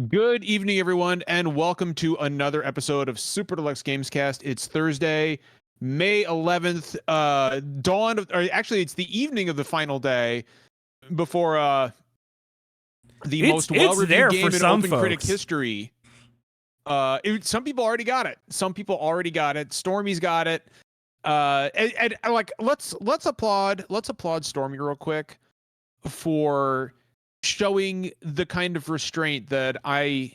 Good evening, everyone, and welcome to another episode of Super Deluxe Gamescast. It's Thursday, May 11th, it's the evening of the final day before the most well-reviewed game in Open Critic history. Some people already got it. Stormy's got it. Let's applaud Stormy real quick for showing the kind of restraint that I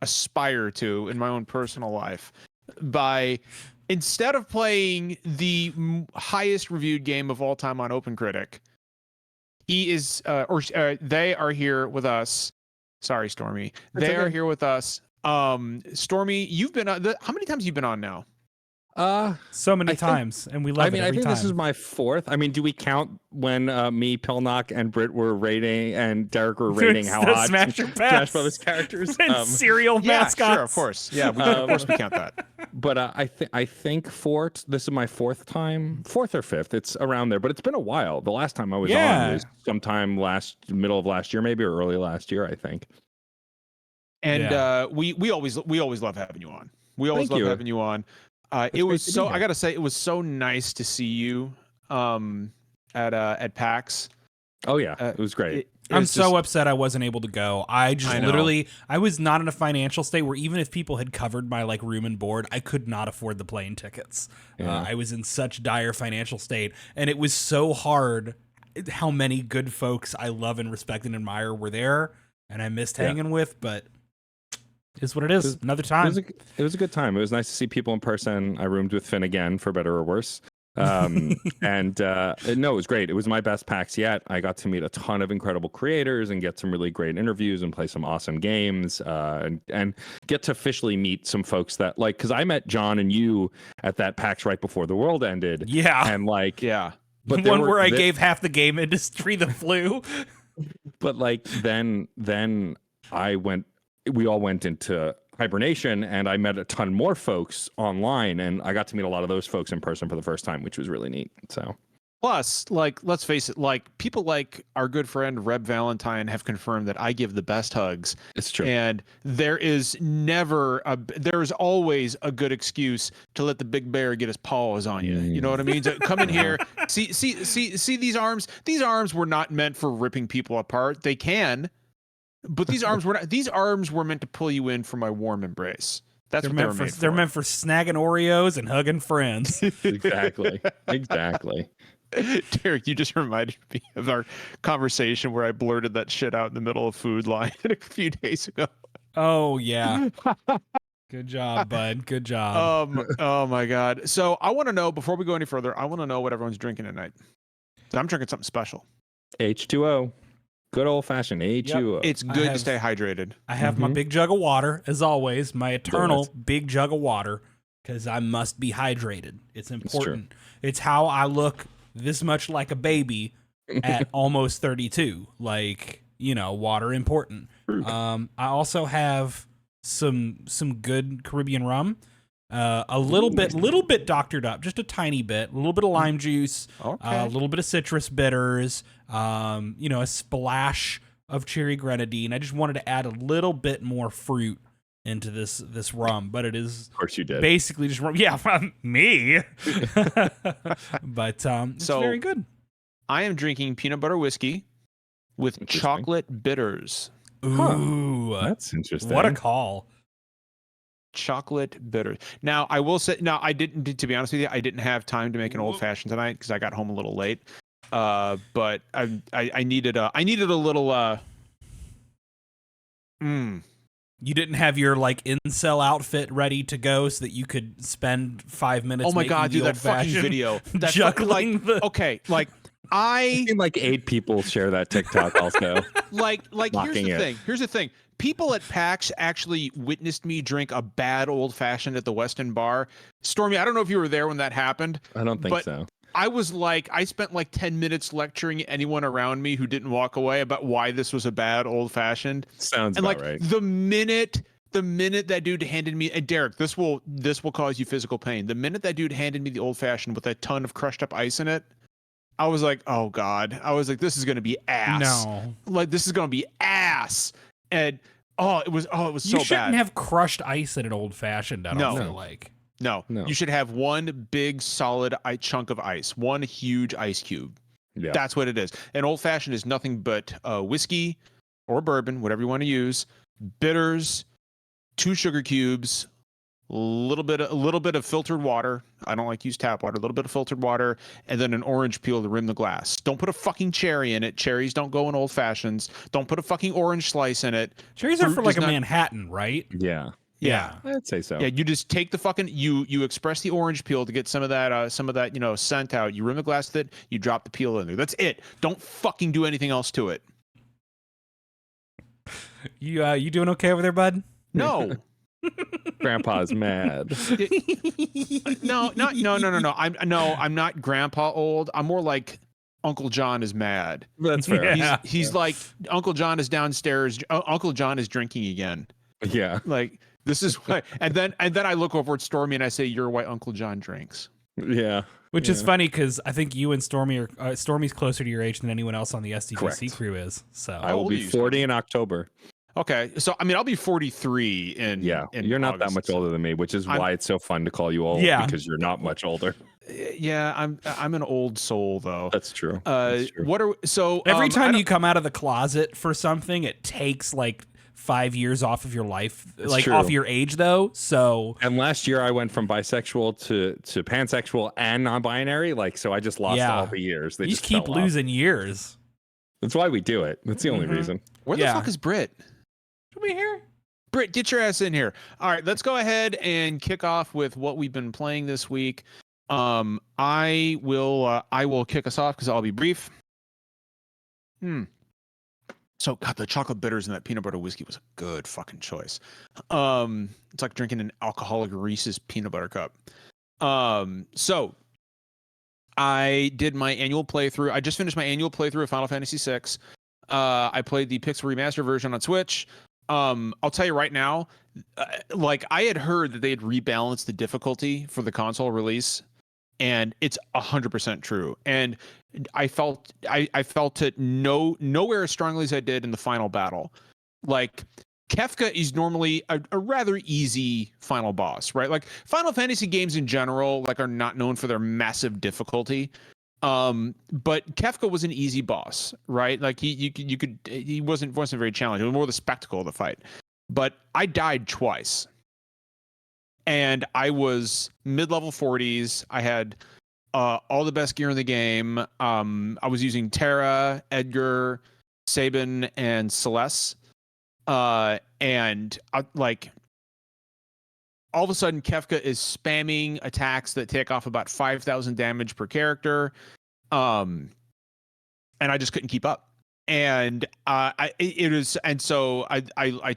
aspire to in my own personal life by, instead of playing the highest reviewed game of all time on OpenCritic, they are here with us. Sorry, Stormy. They are here with us. Stormy, you've been on how many times have you been on now? So many times, and we love it every time. I think this is my fourth. I mean, do we count when me, Pilnock, and Britt were rating, and Derek were rating how hot Smash Brothers characters and cereal mascots? Sure, of course. Yeah, of course we count that. But I think this is my fourth or fifth. It's around there, but it's been a while. The last time I was on was sometime middle of last year, maybe, or early last year, I think. And we always love having you on. We always love having you on. I gotta say, it was so nice to see you at PAX. Oh yeah, it was great. I'm so upset I wasn't able to go. I was not in a financial state where even if people had covered my room and board, I could not afford the plane tickets. Yeah. I was in such dire financial state, and it was so hard how many good folks I love and respect and admire were there, and I missed hanging with, but is what it is. Another time. It was a good time. It was nice to see people in person. I roomed with Finn again, for better or worse. No, it was great. It was my best PAX yet. I got to meet a ton of incredible creators and get some really great interviews and play some awesome games, and get to officially meet some folks that because I met John and you at that PAX right before the world ended. Yeah. And but the one where I gave half the game industry the flu. But then we all went into hibernation, and I met a ton more folks online, and I got to meet a lot of those folks in person for the first time, which was really neat. So, plus, let's face it, people like our good friend Reb Valentine have confirmed that I give the best hugs. It's true. And there's always a good excuse to let the big bear get his paws on you. You know what I mean? So come in here, see these arms. These arms were not meant for ripping people apart. They can. But these arms were meant to pull you in for my warm embrace. That's what they're made for. They're meant for snagging Oreos and hugging friends. Exactly. Derek, you just reminded me of our conversation where I blurted that shit out in the middle of Food Line a few days ago. Oh yeah. Good job, bud. Good job. Oh my God. So I want to know, before we go any further, I want to know what everyone's drinking tonight. So I'm drinking something special. H2O. Good old-fashioned H2O. Yep. It's good to stay hydrated. I have my big jug of water, as always, my eternal big jug of water, because I must be hydrated. It's important. It's how I look this much like a baby at almost 32. Water important. I also have some good Caribbean rum. A little bit doctored up, just a tiny bit, a little bit of lime juice, a little bit of citrus bitters, a splash of cherry grenadine. I just wanted to add a little bit more fruit into this rum, but it is, of course you did, basically just rum. Yeah, me. But it's very good. I am drinking peanut butter whiskey with chocolate bitters. Ooh, that's interesting. What a call. Chocolate bitter. Now I will say, I didn't, to be honest with you, I didn't have time to make an old fashioned tonight because I got home a little late. But I needed a little You didn't have your incel outfit ready to go so that you could spend 5 minutes. Oh my God, dude, that fucking video. That juggling I've seen 8 people share that TikTok also. Here's the thing. People at PAX actually witnessed me drink a bad old-fashioned at the Weston Bar. Stormy, I don't know if you were there when that happened. I don't think so. I spent 10 minutes lecturing anyone around me who didn't walk away about why this was a bad old-fashioned. Sounds about right. The minute that dude handed me, Derek, this will cause you physical pain. The minute that dude handed me the old-fashioned with a ton of crushed up ice in it, I was like, oh God. I was like, this is going to be ass. No. This is going to be ass. And it was so You shouldn't bad. have crushed ice in an old fashioned. I don't No. feel like. No, No. you should have one big solid chunk of ice, one huge ice cube. Yeah. That's what it is. An old fashioned is nothing but whiskey or bourbon, whatever you want to use, bitters, 2 sugar cubes, a little bit of filtered water. I don't like to use tap water. A little bit of filtered water, and then an orange peel to rim the glass. Don't put a fucking cherry in it. Cherries don't go in old fashions. Don't put a fucking orange slice in it. Cherries are Fruit for like a does not- Manhattan, right? Yeah. Yeah. I'd say so. Yeah, you just take the fucking you express the orange peel to get some of that scent out. You rim the glass with it. You drop the peel in there. That's it. Don't fucking do anything else to it. You doing okay over there, bud? No, Grandpa's mad. no. I'm not grandpa old. I'm more like Uncle John is mad. That's fair. Yeah. He's like Uncle John is downstairs. Uncle John is drinking again. Yeah. Like this is why. And then I look over at Stormy and I say, "You're why Uncle John drinks." Yeah. Which is funny because I think you and Stormy are Stormy's closer to your age than anyone else on the SDGC Correct. crew is. So I will old are be you, 40 in October. Okay, so I mean, I'll be 43 in You're not that August. much older than me, which is why it's so fun to call you old. Yeah. Because you're not much older. Yeah, I'm an old soul though. That's true. That's true. What are so every I time don't- you come out of the closet for something, it takes like 5 years off of your life, like true. off your age though. So And last year I went from bisexual to pansexual and non-binary. Like, so I just lost Yeah. all the years. They you just just keep fell off. losing years. That's why we do it. That's the only reason. where Yeah. the fuck is Britt? Should we hear? Britt, get your ass in here. All right, let's go ahead and kick off with what we've been playing this week. I will kick us off because I'll be brief. So God, the chocolate bitters and that peanut butter whiskey was a good fucking choice. It's like drinking an alcoholic Reese's peanut butter cup. So I did my annual playthrough. I just finished my annual playthrough of Final Fantasy VI. I played the Pixel Remaster version on Switch. I'll tell you right now, like I had heard that they had rebalanced the difficulty for the console release, and it's 100% true. And I felt it nowhere as strongly as I did in the final battle. Like Kefka is normally a rather easy final boss, right? Like Final Fantasy games in general, like are not known for their massive difficulty. But Kefka was an easy boss, right? Like he wasn't very challenging. It was more the spectacle of the fight. But I died twice. And I was mid-level 40s. I had all the best gear in the game. I was using Terra, Edgar, Sabin, and Celeste. And like all of a sudden Kefka is spamming attacks that take off about 5,000 damage per character. And I just couldn't keep up. And I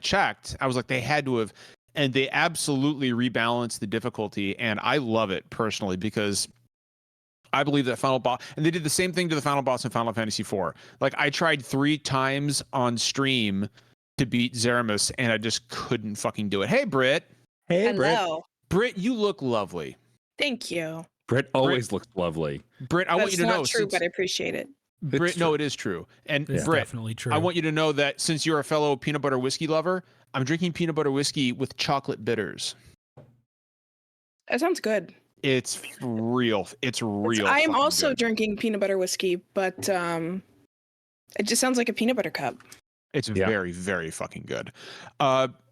checked. I was like, they had to have, and they absolutely rebalanced the difficulty. And I love it personally because I believe that final boss, and they did the same thing to the final boss in Final Fantasy IV. Like I tried 3 times on stream to beat Zeramus, and I just couldn't fucking do it. Hey, Britt. Hey, Hello. Britt, you look lovely. Thank you. Britt always looks lovely. Britt, I want That's you to not know. true, since- but I appreciate it. Britt, It's no, true. it is true. And It's Britt, definitely true. I want you to know that since you're a fellow peanut butter whiskey lover, I'm drinking peanut butter whiskey with chocolate bitters. That sounds good. It's real. It's real. I am fucking also good. drinking peanut butter whiskey, but it just sounds like a peanut butter cup. It's Yeah. very, very fucking good.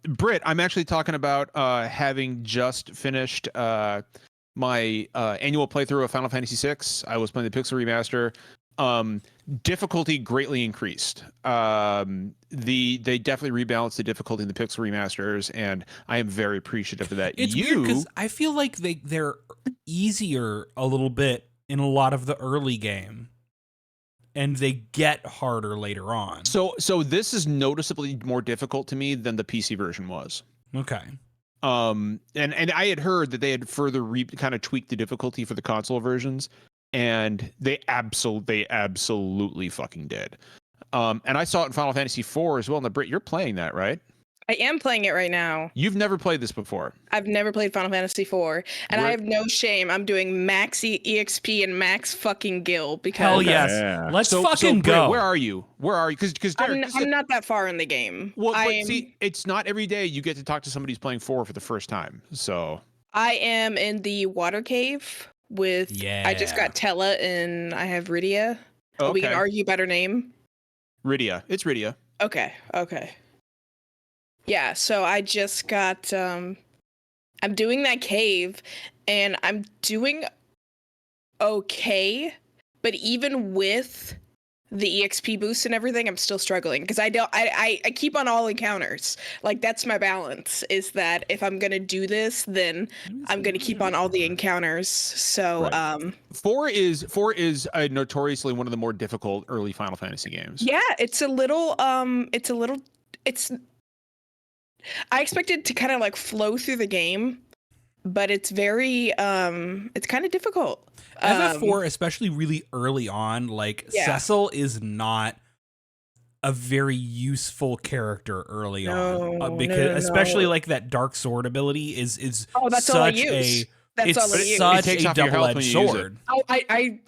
Britt, I'm actually talking about having just finished my annual playthrough of Final Fantasy VI. I was playing the Pixel Remaster. Difficulty greatly increased. They definitely rebalanced the difficulty in the Pixel Remasters, and I am very appreciative of that. It's weird because I feel like they're easier a little bit in a lot of the early game, and they get harder later on. So this is noticeably more difficult to me than the PC version was. Okay. And I had heard that they had further kind of tweaked the difficulty for the console versions, and they absolutely fucking did. And I saw it in Final Fantasy IV as well. Now, Britt, you're playing that, right? I am playing it right now. You've never played this before. I've never played Final Fantasy IV, and I have no shame. I'm doing max EXP and max fucking gil because Hell yes. Yeah. Let's So, fucking Brit, go. where are you? Because Derek, I'm not that far in the game. well, but see, it's not every day you get to talk to somebody who's playing 4 for the first time. So I am in the water cave with. I just got Tella and I have Rydia. okay. We can argue about her name. Rydia. It's Rydia. Okay. Yeah, so I just got I'm doing that cave and I'm doing okay, but even with the EXP boost and everything, I'm still struggling because I keep on all encounters. Like that's my balance, is that if I'm gonna do this, then I'm gonna keep on all the encounters. So Right. 4 is notoriously one of the more difficult early Final Fantasy games. yeah, it's I expected to kind of like flow through the game, but it's very it's kind of difficult. FF4, especially really early on, like Cecil is not a very useful character early on because especially like that dark sword ability is that's such all I use. That's all I use. such It takes a off your health when double-edged you use it. sword. Oh,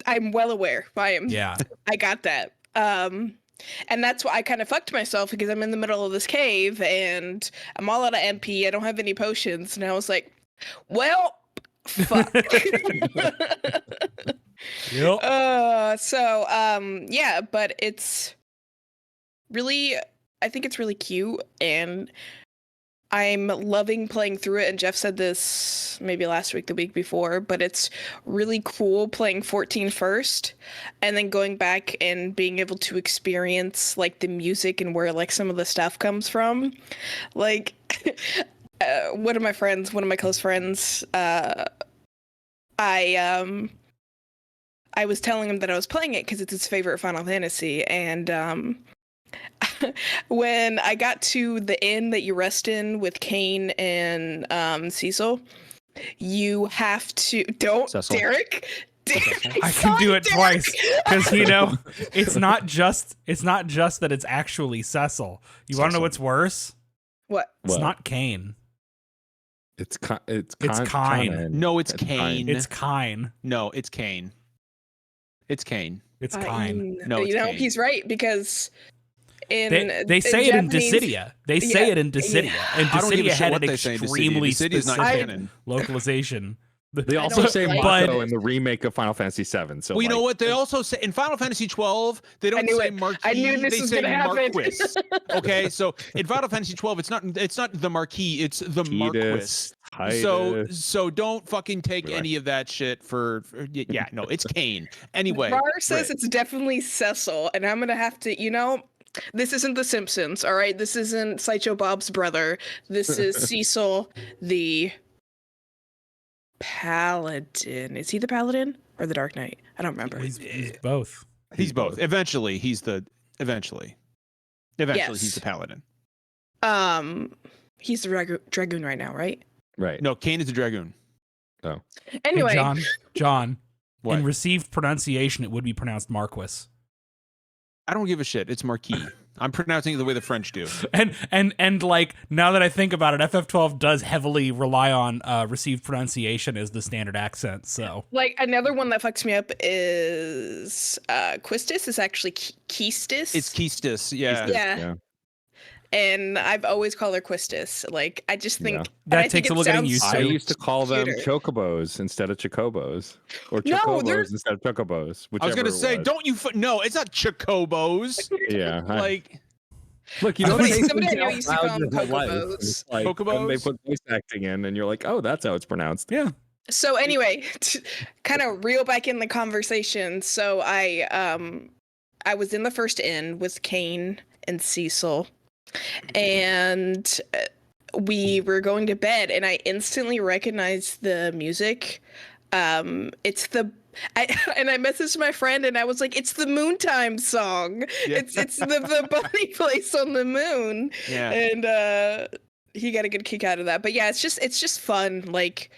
I'm well aware. I am. Yeah. I got that. And that's why I kind of fucked myself because I'm in the middle of this cave and I'm all out of MP. I don't have any potions, and I was like, well, fuck. Yep. Yeah, but it's really, I think it's really cute, and I'm loving playing through it. And Jeff said this maybe last week, the week before, but it's really cool playing 14 first and then going back and being able to experience like the music and where like some of the stuff comes from. Like one of my close friends, I was telling him that I was playing it because it's his favorite Final Fantasy, and when I got to the inn that you rest in with Kane and Cecil, you have to Cecil. Derek. I can do it twice because it's not just that it's actually Cecil. You want to know what's worse? What? It's not Kane. It's Kine. No, it's Kane. It's Kine. No, it's Kane. It's Kane. It's Kine. No, it's Kane. He's right because they say it in Dissidia. They say it in Dissidia, and I don't give a Dissidia shit had what an they say in Dissidia. extremely Dissidia is not specific canon. localization. They also say like- Mako in the remake of Final Fantasy VII. So Well, you know what? They also say in Final Fantasy 12, they don't knew say it. Marquis. I knew this they was say gonna happen. Marquis. Okay, so in Final Fantasy 12, it's not the Marquis, it's the Marquis. So don't fucking take any of that shit for yeah, no, it's Kane. Anyway, Bar says Brit. it's definitely Cecil, and I'm gonna have to, this isn't The Simpsons, all right? This isn't Sideshow Bob's brother. This is Cecil, the Paladin. Is he the Paladin or the Dark Knight? I don't remember. He's both. He's both. Eventually he's the Yes. he's the Paladin. He's the Dragoon right now, right? Right. No, Kane is the Dragoon. Oh. Anyway, Hey, John. What? In received pronunciation, it would be pronounced Marquis. I don't give a shit. It's Marquis. I'm pronouncing it the way the French do. And like now that I think about it, FF12 does heavily rely on received pronunciation as the standard accent. So like another one that fucks me up is Quistis is actually Keistis. It's Keistis, yeah. Yeah. And I've always called her Quistis. Like I just think that takes a little getting used to. I used to call them cuter. chocobos instead of chocobos, or No, chocobos instead of chocobos. I was gonna say, don't you? No, it's not chocobos. Yeah. Like, look, you Somebody- don't say somebody I things know out used to loud call them your whole life. chocobos. It's like, Chocobos? and they put voice acting in, and you're like, oh, that's how it's pronounced. Yeah. So anyway, to kind of reel back in the conversation. So I was in the first inn with Kane and Cecil, and we were going to bed, and I instantly recognized the music. It's the I messaged my friend and I was like, it's the Moontime song. Yeah. It's the bunny place on the moon. yeah. And he got a good kick out of that. But yeah, it's just fun, like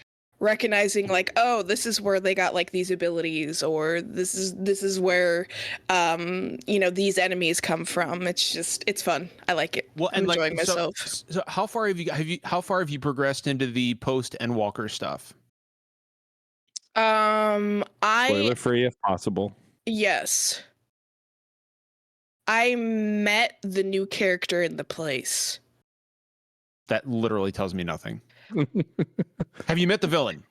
recognizing like, oh, this is where they got like these abilities, or this is where these enemies come from. It's fun. I like it. Well, I'm and like, enjoying myself. so how far how far have you progressed into the post Endwalker stuff? Spoiler free if possible. Yes. I met the new character in the place. That literally tells me nothing. Have you met the villain?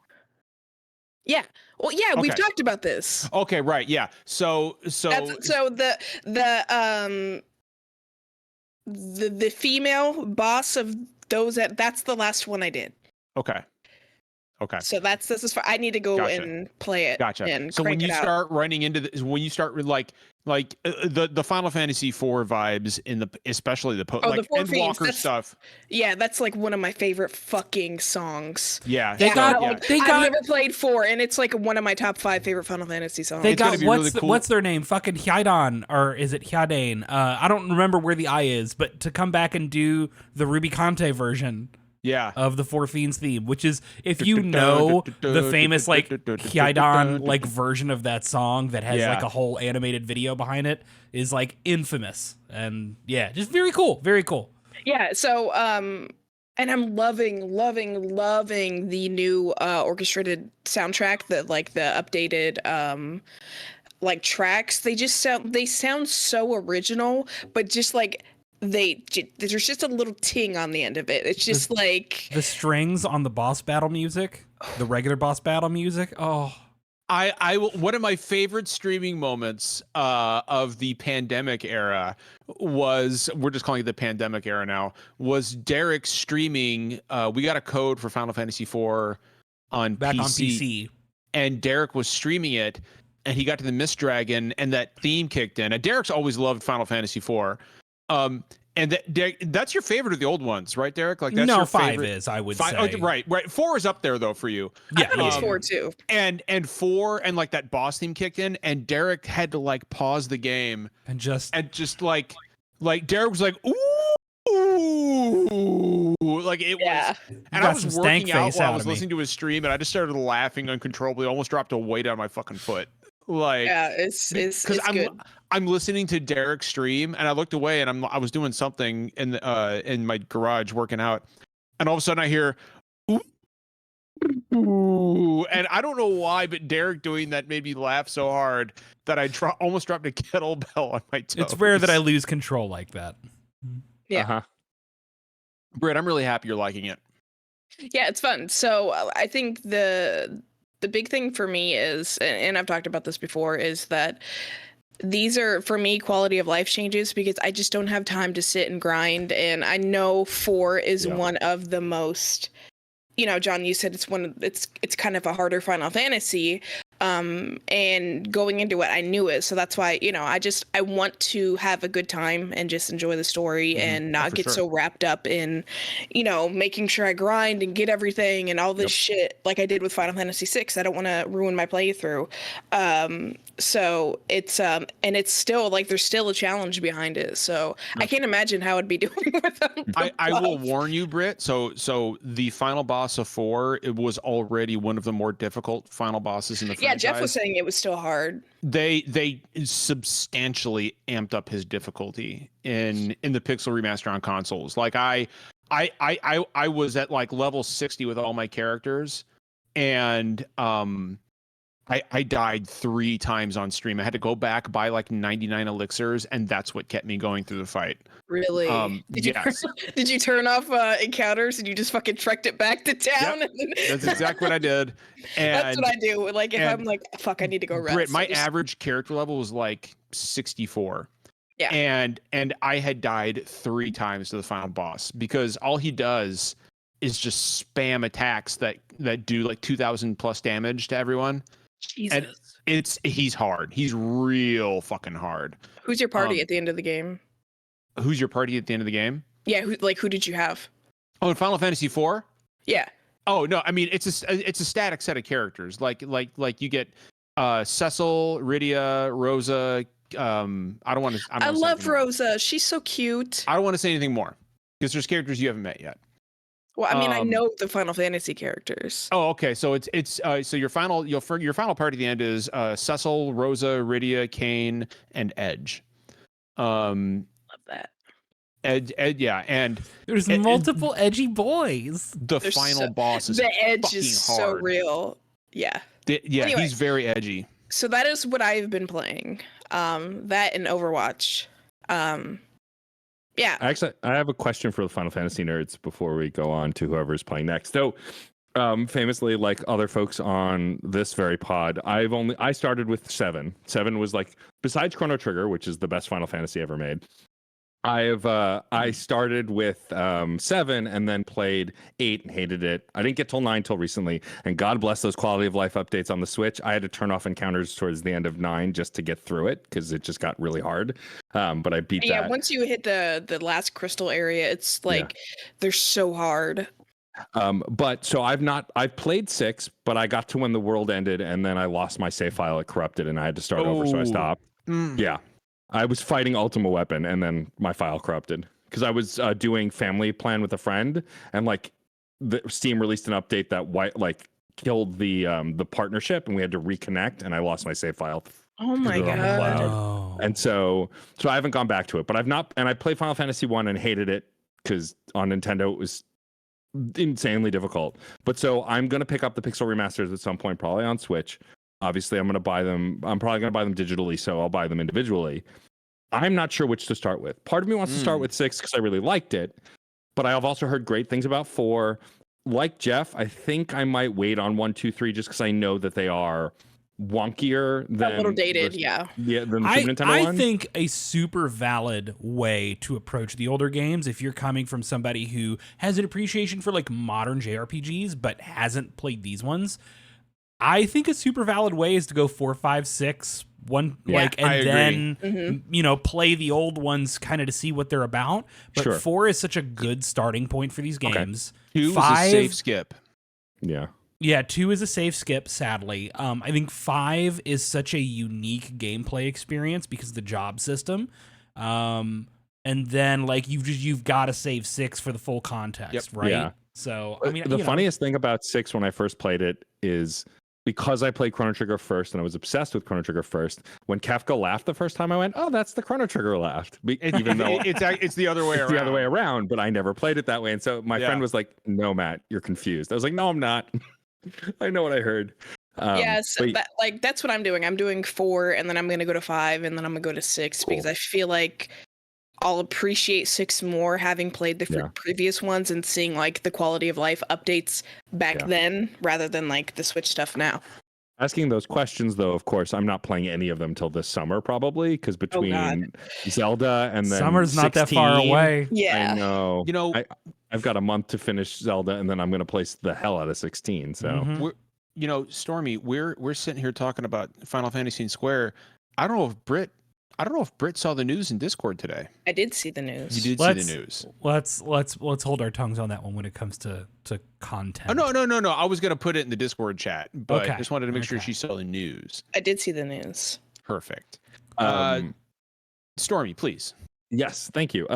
Yeah. Well, yeah, we've Okay. talked about this. Okay, right. Yeah. So The female boss of those that's the last one I did. okay. Okay. So this is I need to go Gotcha. and play it. Gotcha. And So when crank you it out. start running into when you start with the Final Fantasy IV vibes in the especially the the Four Fiends, Endwalker stuff. Yeah, that's like one of my favorite fucking songs. Yeah. They got- I've never played 4, and it's like one of my top 5 favorite Final Fantasy songs. They It's gonna got be really cool. what's their name? Fucking Hydan, or is it Hyadane? I don't remember where the I is, but to come back and do the Ruby Conte version Yeah. of the Four Fiends theme, which is, if you know the famous like Hydan like version of that song that has like a whole animated video behind it, is like infamous. And yeah, just very cool. Very cool. Yeah, so and I'm loving the new orchestrated soundtrack, the updated like tracks. They sound so original, but just like there's just a little ting on the end of it. It's just like the strings on the boss battle music, the regular boss battle music. Oh, I will. One of my favorite streaming moments of the pandemic era was, we're just calling it the pandemic era now, was Derek streaming. We got a code for Final Fantasy IV on PC, and Derek was streaming it, and he got to the Mist Dragon, and that theme kicked in. And Derek's always loved Final Fantasy IV. And that's your favorite of the old ones, right, Derek? Like, that's your 5 favorite. is, I would say. say. Oh, right. 4 is up there though for you. Yeah, I thought it was 4 too. And 4 and like that boss theme kicked in, and Derek had to like pause the game and just like Derek was like, ooh, like it was. And I was working out while I was listening to his stream, and I just started laughing uncontrollably. Almost dropped a weight on my fucking foot. Like, yeah, it's I'm listening to Derek's stream, and I looked away, and I was doing something in my garage working out, and all of a sudden I hear ooh, and I don't know why, but Derek doing that made me laugh so hard that I almost dropped a kettlebell on my toes. It's rare that I lose control like that. Yeah. Britt, I'm really happy you're liking it. Yeah, it's fun. So I think the big thing for me is, and I've talked about this before, is that these are, for me, quality of life changes, because I just don't have time to sit and grind. And I know 4 is one of the most, John, you said it's kind of a harder Final Fantasy. And going into it, I knew it. So that's why, I want to have a good time and just enjoy the story and not get so wrapped up in, making sure I grind and get everything and all this shit like I did with Final Fantasy VI. I don't want to ruin my playthrough. So it's, and it's still like, there's still a challenge behind it. So I can't imagine how I'd be doing without I will warn you, Britt. So the final boss of 4, it was already one of the more difficult final bosses in the franchise. Yeah, Jeff was saying it was still hard. They substantially amped up his difficulty in the Pixel remaster on consoles. Like I was at like level 60 with all my characters, and I died 3 times on stream. I had to go back, buy like 99 elixirs, and that's what kept me going through the fight. Really? Yes. Did you turn off encounters and you just fucking trekked it back to town? Yep. That's exactly what I did. And that's what I do. Like, if I'm like, fuck, I need to go rest. Britt, my average character level was like 64. Yeah. And I had died 3 times to the final boss, because all he does is just spam attacks that do like 2,000 plus damage to everyone. Jesus. And he's hard. He's real fucking hard. Who's your party at the end of the game? Who's your party at the end of the game? Yeah, who did you have? Oh, in Final Fantasy IV? Yeah. Oh no, I mean it's a static set of characters. Like you get Cecil, Rydia, Rosa. I love Rosa. She's so cute. I don't want to say anything more, because there's characters you haven't met yet. Well, I mean, I Um, know the Final Fantasy characters. Oh, okay. So so your final part at the end is Cecil, Rosa, Rydia, Kane, and Edge. Um, Love that. Ed, yeah, and There's Ed- multiple edgy boys. the There's final so, boss is the edge fucking is so hard. real. Yeah. Yeah, Anyway. he's very edgy. So that is what I've been playing. That and Overwatch. Yeah. Actually, I have a question for the Final Fantasy nerds before we go on to whoever's playing next. So, famously, like other folks on this very pod, I started with 7. 7 was like, besides Chrono Trigger, which is the best Final Fantasy ever made. I started with 7 and then played 8 and hated it. I didn't get till 9 till recently, and God bless those quality of life updates on the Switch. I had to turn off encounters towards the end of 9 just to get through it because it just got really hard. But I beat Yeah, that. once you hit the last crystal area, it's like they're so hard. But so I've played 6, but I got to when the world ended and then I lost my save file. It corrupted and I had to start over, so I stopped. Yeah. I was fighting Ultima Weapon and then my file corrupted because I was doing Family Plan with a friend, and like the Steam released an update that killed the partnership, and we had to reconnect, and I lost my save file. Oh my on the cloud. god. Oh. And so I haven't gone back to it, but I played Final Fantasy 1 and hated it because on Nintendo it was insanely difficult. But so I'm going to pick up the Pixel remasters at some point, probably on Switch. Obviously, I'm probably going to buy them digitally, so I'll buy them individually. I'm not sure which to start with. Part of me wants to start with 6 because I really liked it, but I've also heard great things about 4. Like Jeff, I think I might wait on 1, 2, 3 just because I know that they are wonkier than A little dated, than the Super Nintendo I one. think a super valid way to approach the older games, if you're coming from somebody who has an appreciation for like modern JRPGs but hasn't played these ones, I think a super valid way is to go 4, 5, 6, and then play the old ones kind of to see what they're about. But Sure. 4 is such a good starting point for these games. 2 5, is a safe skip. Yeah, 2 is a safe skip, sadly. I think 5 is such a unique gameplay experience because of the job system. And then like you've got to save 6 for the full context, right? Yeah. So I mean, the funniest thing about 6 when I first played it is because I played Chrono Trigger first and I was obsessed with Chrono Trigger first. When Kafka laughed the first time, I went, "Oh, that's the Chrono Trigger laughed." Even though it's the other way around. the other way around, but I never played it that way. And so my friend was like, "No, Matt, you're confused." I was like, "No, I'm not. I know what I heard." Yes, that's what I'm doing. I'm doing 4, and then I'm gonna go to 5, and then I'm gonna go to 6 because I feel like I'll appreciate 6 more having played the previous ones and seeing like the quality of life updates back then rather than like the Switch stuff now. Asking those questions, though, of course, I'm not playing any of them till this summer, probably, because between Zelda and then summer's 16, not that far away. Yeah, I know. I've got a month to finish Zelda, and then I'm going to play the hell out of 16. So, Stormy, we're sitting here talking about Final Fantasy and Square. I don't know if Britt saw the news in Discord today. I did see the news. You did see the news. Let's hold our tongues on that one when it comes to content. Oh, no. I was going to put it in the Discord chat, but Okay. I just wanted to make sure she saw the news. I did see the news. Perfect. Stormy, please. Yes, thank you.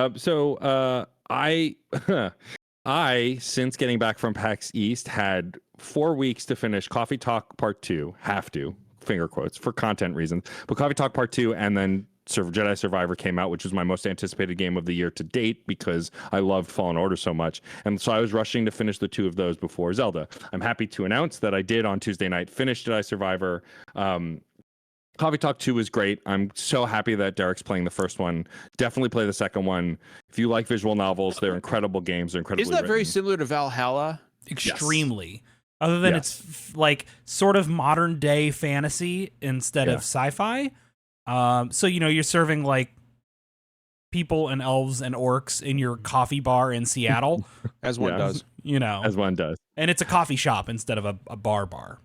I since getting back from PAX East had 4 weeks to finish Coffee Talk Part 2. Have to, finger quotes, for content reasons. But Coffee Talk Part 2 and then Jedi Survivor came out, which was my most anticipated game of the year to date because I loved Fallen Order so much. And so I was rushing to finish the 2 of those before Zelda. I'm happy to announce that I did on Tuesday night finish Jedi Survivor. Coffee Talk 2 is great. I'm so happy that Derek's playing the first one. Definitely play the second one. If you like visual novels, they're incredible games. They're incredibly Isn't that very written. similar to Valhalla? Extremely. Yes. Other than it's like sort of modern day fantasy instead of sci-fi. So you're serving like people and elves and orcs in your coffee bar in Seattle, as one does. As one does. And it's a coffee shop instead of a bar.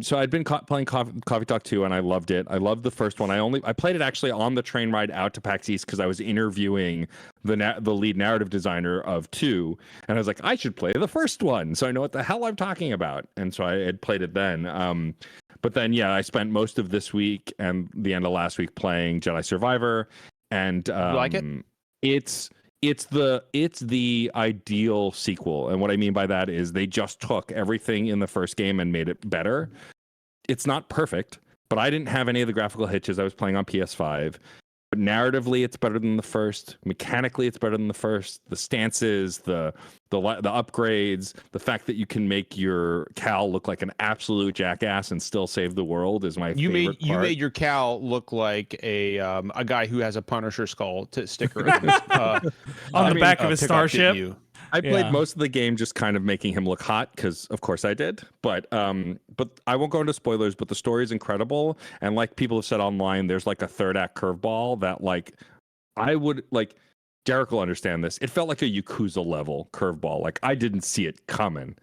So I'd been playing Coffee Talk 2 and I loved it. I loved the first one. I played it actually on the train ride out to PAX East because I was interviewing the lead narrative designer of 2, and I was like, I should play the first one so I know what the hell I'm talking about. And so I had played it then. But then I spent most of this week and the end of last week playing Jedi Survivor, and you like it? it's the ideal sequel. And what I mean by that is they just took everything in the first game and made it better. It's not perfect, but I didn't have any of the graphical hitches. I was playing on PS5. But narratively, it's better than the first. Mechanically, it's better than the first. The stances, the upgrades, the fact that you can make your Cal look like an absolute jackass and still save the world is my favorite part. You made your Cal look like a guy who has a Punisher skull sticker on the back of his starship. I played most of the game just kind of making him look hot because, of course, I did. But I won't go into spoilers. But the story is incredible, and like people have said online, there's like a third act curveball that like I would like. Derek will understand this. It felt like a Yakuza level curveball. Like I didn't see it coming.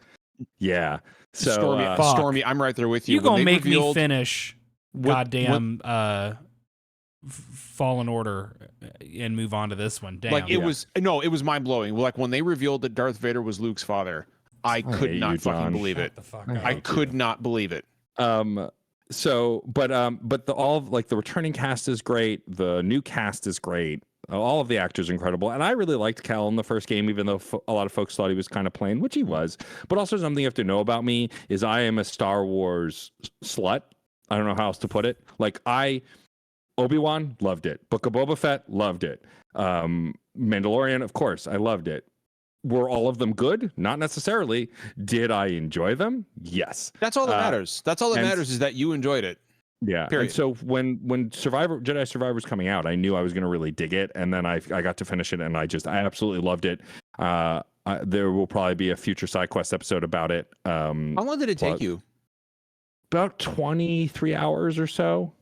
Yeah. So Stormy, I'm right there with you. You gonna make me finish? Goddamn. Fallen Order and move on to this one. Damn. Like it was mind blowing. Like when they revealed that Darth Vader was Luke's father, I could not fucking believe it. I could not believe it. But the returning cast is great. The new cast is great. All of the actors are incredible, and I really liked Cal in the first game, even though a lot of folks thought he was kind of plain, which he was. But also something you have to know about me is I am a Star Wars slut. I don't know how else to put it. Like Obi-Wan, loved it. Book of Boba Fett, loved it. Mandalorian, of course, I loved it. Were all of them good? Not necessarily. Did I enjoy them? Yes. That's all that matters. That's all that matters is that you enjoyed it. Yeah. Period. And so when Jedi Survivor was coming out, I knew I was going to really dig it, and then I got to finish it, and I absolutely loved it. There will probably be a future side quest episode about it. How long did it take you? About 23 hours or so.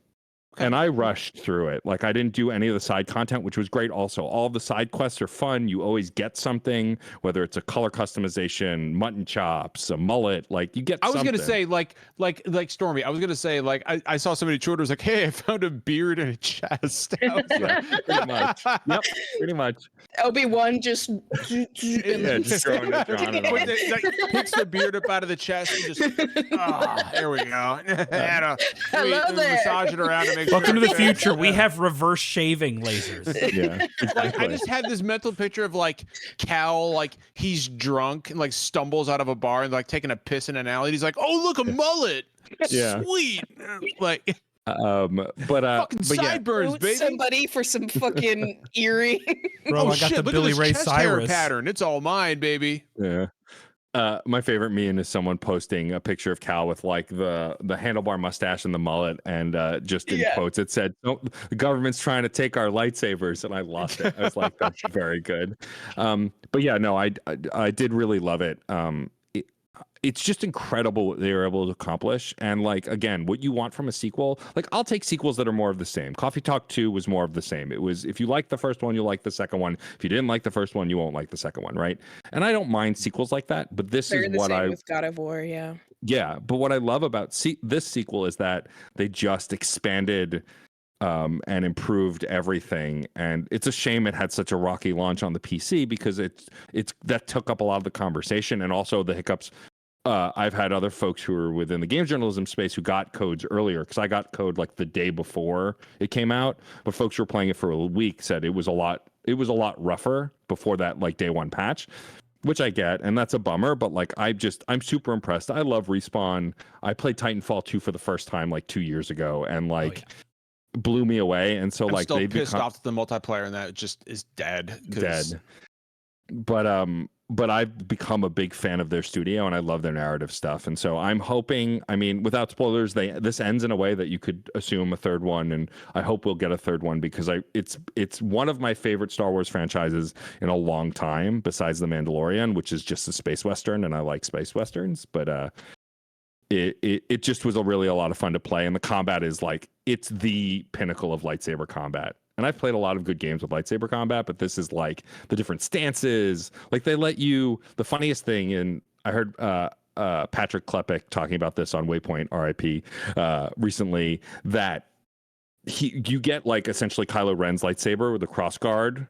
Okay. And I rushed through it. Like I didn't do any of the side content, which was great. Also, all of the side quests are fun. You always get something, whether it's a color customization, mutton chops, a mullet. Like you get. I was something. gonna say like Stormy. I was gonna say like I saw somebody Twitter was like, hey, I found a beard and a chest. Pretty much. Yep, pretty much. Obi-Wan just just drawing it. Picks the beard up out of the chest and just there we go. And massage it around. Welcome to the future. We have reverse shaving lasers. Yeah, exactly. Like, I just had this mental picture of like Cal, like he's drunk and like stumbles out of a bar and like taking a piss in an alley. And he's like, "Oh, look, a mullet! Yeah. Sweet!" Like, fucking sideburns, baby. Somebody for some fucking earring. Bro, I got the Billy Ray Cyrus pattern. It's all mine, baby. Yeah. My favorite meme is someone posting a picture of Cal with like the handlebar mustache and the mullet, and just in quotes it said, "The government's trying to take our lightsabers," and I lost it. I was like, "That's very good." But yeah, no, I did really love it. It's just incredible what they were able to accomplish. And like, again, what you want from a sequel, like I'll take sequels that are more of the same. Coffee Talk 2 was more of the same. It was, if you like the first one, you'll like the second one. If you didn't like the first one, you won't like the second one, right? And I don't mind sequels like that, but this is what with God of War, yeah. Yeah, but what I love about this sequel is that they just expanded and improved everything. And it's a shame it had such a rocky launch on the PC because it's that took up a lot of the conversation, and also the hiccups. I've had other folks who are within the game journalism space who got codes earlier, because I got code like the day before it came out, but folks who were playing it for a week said it was a lot rougher before that like day one patch, which I get, and that's a bummer, but like I'm super impressed. I love Respawn. I played Titanfall 2 for the first time like 2 years ago, and like blew me away. And so I'm still pissed off that the multiplayer and that just is dead. But I've become a big fan of their studio, and I love their narrative stuff. And so I'm hoping, I mean, without spoilers, this ends in a way that you could assume a third one, and I hope we'll get a third one, because it's one of my favorite Star Wars franchises in a long time, besides The Mandalorian, which is just a space western, and I like space westerns. But it just was a lot of fun to play, and the combat is like, it's the pinnacle of lightsaber combat. And I've played a lot of good games with lightsaber combat, but this is like the different stances. Like they let you, the funniest thing, and I heard Patrick Klepek talking about this on Waypoint, RIP, recently, that you get like essentially Kylo Ren's lightsaber with a cross guard,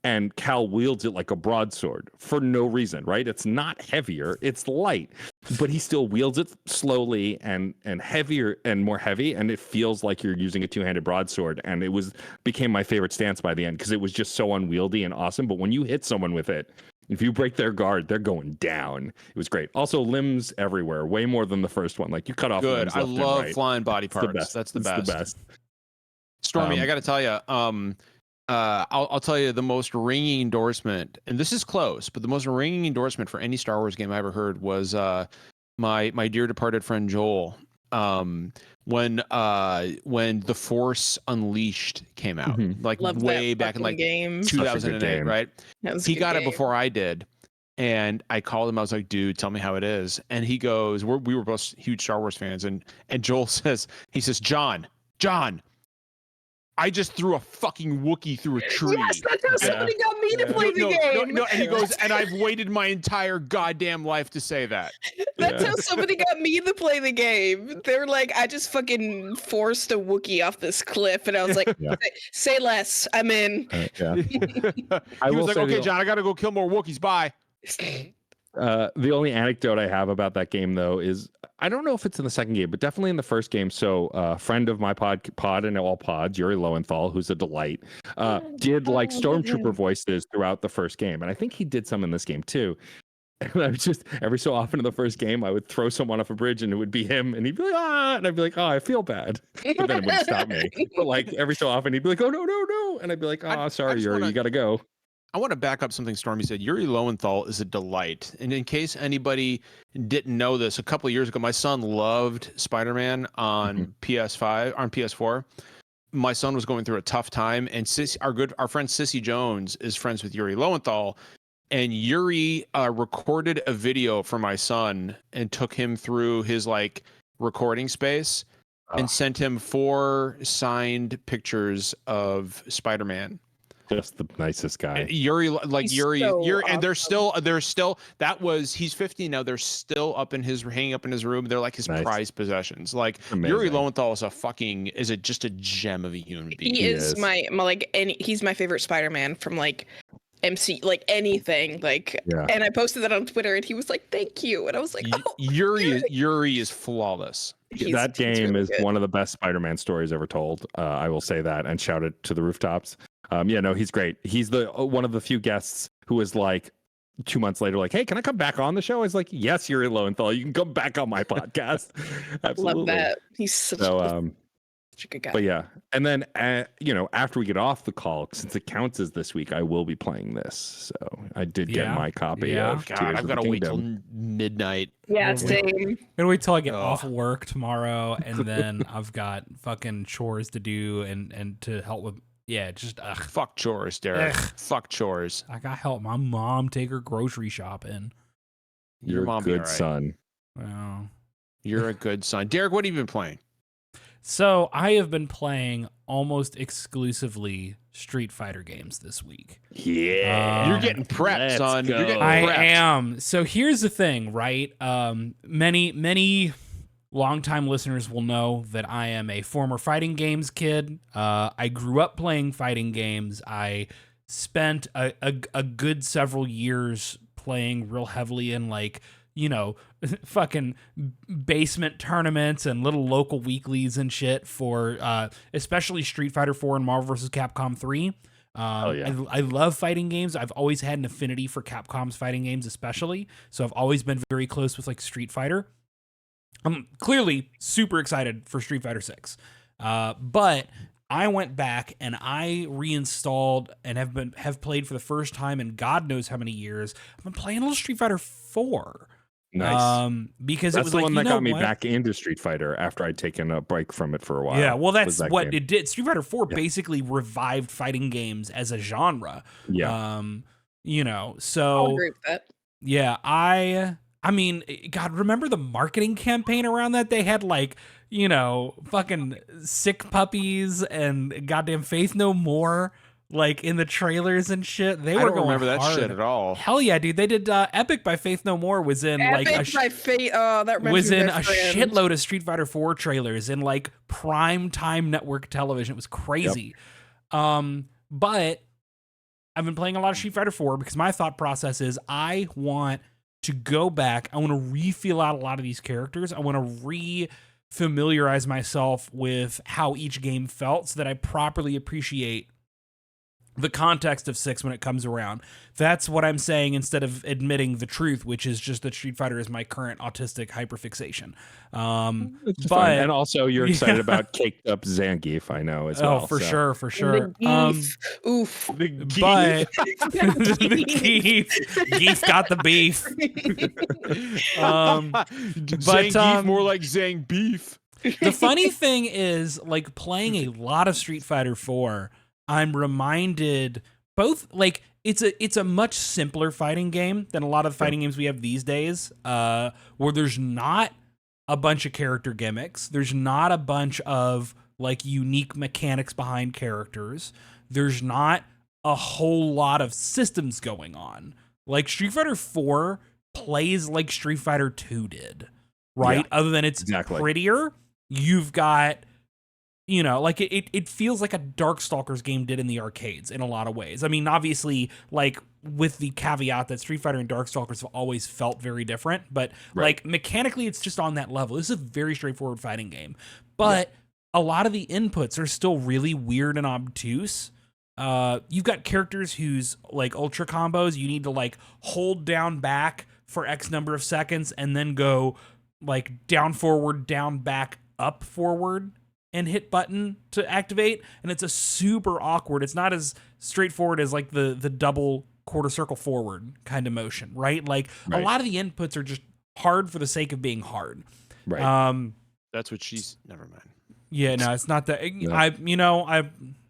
and Cal wields it like a broadsword for no reason, right? It's not heavier, it's light, but he still wields it slowly and heavier and more heavy, and it feels like you're using a two-handed broadsword. And it became my favorite stance by the end because it was just so unwieldy and awesome. But when you hit someone with it, if you break their guard, they're going down. It was great. Also, limbs everywhere, way more than the first one. Like you cut off Good. limbs I left and love right. flying body It's the parts. best. That's the It's best. the best. Stormy, I got to tell you, I'll tell you the most ringing endorsement, and this is close, but the most ringing endorsement for any Star Wars game I ever heard was my dear departed friend Joel. When The Force Unleashed came out, like Love way that back in fucking like game. 2008, right? That was a He good got it game. before I did. And I called him. I was like, dude, tell me how it is. And he goes, we were both huge Star Wars fans. And Joel says, John, I just threw a fucking Wookiee through a tree. Yes, that's how somebody got me to play the game. No, and he goes, and I've waited my entire goddamn life to say that. That's how somebody got me to play the game. They were like, I just fucking forced a Wookiee off this cliff, and I was like, say less, I'm in. He was like, okay, John, I gotta go kill more Wookiees. Bye. The only anecdote I have about that game, though, is I don't know if it's in the second game, but definitely in the first game. So, a friend of my pod and all pods, Yuri Lowenthal, who's a delight, did like stormtrooper voices throughout the first game, and I think he did some in this game too. And I was just every so often in the first game, I would throw someone off a bridge, and it would be him, and he'd be like, ah, and I'd be like, oh, I feel bad, but then it wouldn't stop me. But like every so often, he'd be like, oh no, and I'd be like, oh, sorry, Yuri, you gotta go. I want to back up something Stormy said. Yuri Lowenthal is a delight. And in case anybody didn't know this, a couple of years ago, my son loved Spider-Man on PS4. My son was going through a tough time, and our friend Sissy Jones is friends with Yuri Lowenthal. And Yuri recorded a video for my son and took him through his like recording space and sent him 4 signed pictures of Spider-Man. Just the nicest guy. Yuri, so and they're still he's 50 now. They're still hanging up in his room. They're like his prized possessions. Like amazing. Yuri Lowenthal is just a gem of a human being. He is my he's my favorite Spider-Man from like MC, like anything, like. Yeah. And I posted that on Twitter, and he was like, "Thank you," and I was like, "Oh, Yuri is flawless." That game really is good. one of the best Spider-Man stories ever told. I will say that and shout it to the rooftops. He's great. He's the one of the few guests who was like 2 months later, like, hey, can I come back on the show? I was like, yes, Yuri Lowenthal, you can come back on my podcast. Absolutely. Love that. He's such a good guy. But yeah, and then after we get off the call, since it counts as this week, I will be playing this. So I did get my copy of God, Tears I've of got the to wait till Kingdom. midnight. Yeah, same. Gonna wait till I get off of work tomorrow, and then I've got fucking chores to do and to help with. Yeah, just Fuck chores, Derek. Fuck chores. I got help my mom take her grocery shopping. You're a good son. Well, You're a good son. Derek, what have you been playing? so I have been playing almost exclusively Street Fighter games this week. Yeah. You're getting prepped, son. go. You're getting I prepped. am. So here's the thing, right? Many longtime listeners will know that I am a former fighting games kid. I grew up playing fighting games. I spent a good several years playing real heavily in fucking basement tournaments and little local weeklies and shit for especially Street Fighter 4 and Marvel vs. Capcom 3. I love fighting games. I've always had an affinity for Capcom's fighting games, especially. So I've always been very close with like Street Fighter. I'm clearly super excited for Street Fighter 6. But I went back and I reinstalled and have played for the first time in God knows how many years. I've been playing a little Street Fighter 4. Nice. Because that's it was the like, one you that know got me what? back into Street Fighter after I'd taken a break from it for a while. Yeah, well, that's what game. it did. Street Fighter 4 basically revived fighting games as a genre. Yeah. So I'll agree with that. yeah, I mean, God, remember the marketing campaign around that? They had fucking sick puppies and goddamn Faith No More, like in the trailers and shit. They were don't going remember that hard. shit at all. Hell yeah, dude! They did Epic by Faith No More was in Epic by Fate. Oh, that reminds was me of in my a friend. shitload of Street Fighter 4 trailers in like prime time network television. It was crazy. But I've been playing a lot of Street Fighter 4 because my thought process is I want to go back. I want to re-feel out a lot of these characters. I want to re-familiarize myself with how each game felt so that I properly appreciate the context of 6 when it comes around. That's what I'm saying instead of admitting the truth, which is just that Street Fighter is my current autistic hyperfixation. It's but fun. And also you're excited about caked up Zangief, I know as well. For so. sure. And the beef. Oof. The But the Geef got the beef. Zangief, more like Zang beef. The funny thing is, like, playing a lot of Street Fighter 4, I'm reminded both, like, it's a much simpler fighting game than a lot of the fighting games we have these days, where there's not a bunch of character gimmicks. There's not a bunch of, like, unique mechanics behind characters. There's not a whole lot of systems going on. Like, Street Fighter 4 plays like Street Fighter 2 did, right? Yeah, Other than it's prettier, you've got, you know, like it feels like a Darkstalkers game did in the arcades in a lot of ways. I mean, obviously, like, with the caveat that Street Fighter and Darkstalkers have always felt very different, but like mechanically, it's just on that level. This is a very straightforward fighting game, but a lot of the inputs are still really weird and obtuse. You've got characters whose, like, ultra combos you need to, like, hold down back for X number of seconds and then go, like, down forward, down back, up forward and hit button to activate, and it's a super awkward. It's not as straightforward as, like, the double quarter circle forward kind of motion, right? Like, a lot of the inputs are just hard for the sake of being hard. Right. That's what she's. Never mind. Yeah, no, it's not that. No.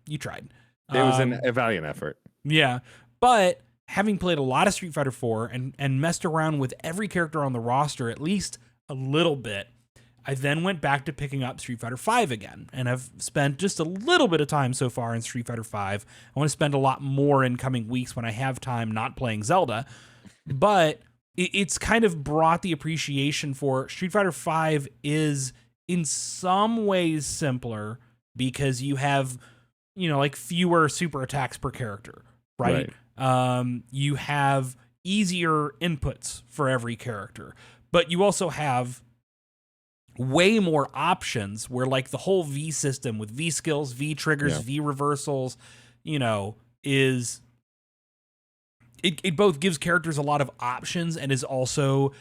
You tried. It was a valiant effort. Yeah, but having played a lot of Street Fighter 4 and messed around with every character on the roster at least a little bit, I then went back to picking up Street Fighter 5 again, and I've spent just a little bit of time so far in Street Fighter 5. I want to spend a lot more in coming weeks when I have time not playing Zelda, but it's kind of brought the appreciation for Street Fighter 5 is in some ways simpler because you have, you know, like, fewer super attacks per character, right? You have easier inputs for every character, but you also have way more options where, like, the whole V system with V skills, V triggers, V reversals, you know, is it both gives characters a lot of options and is also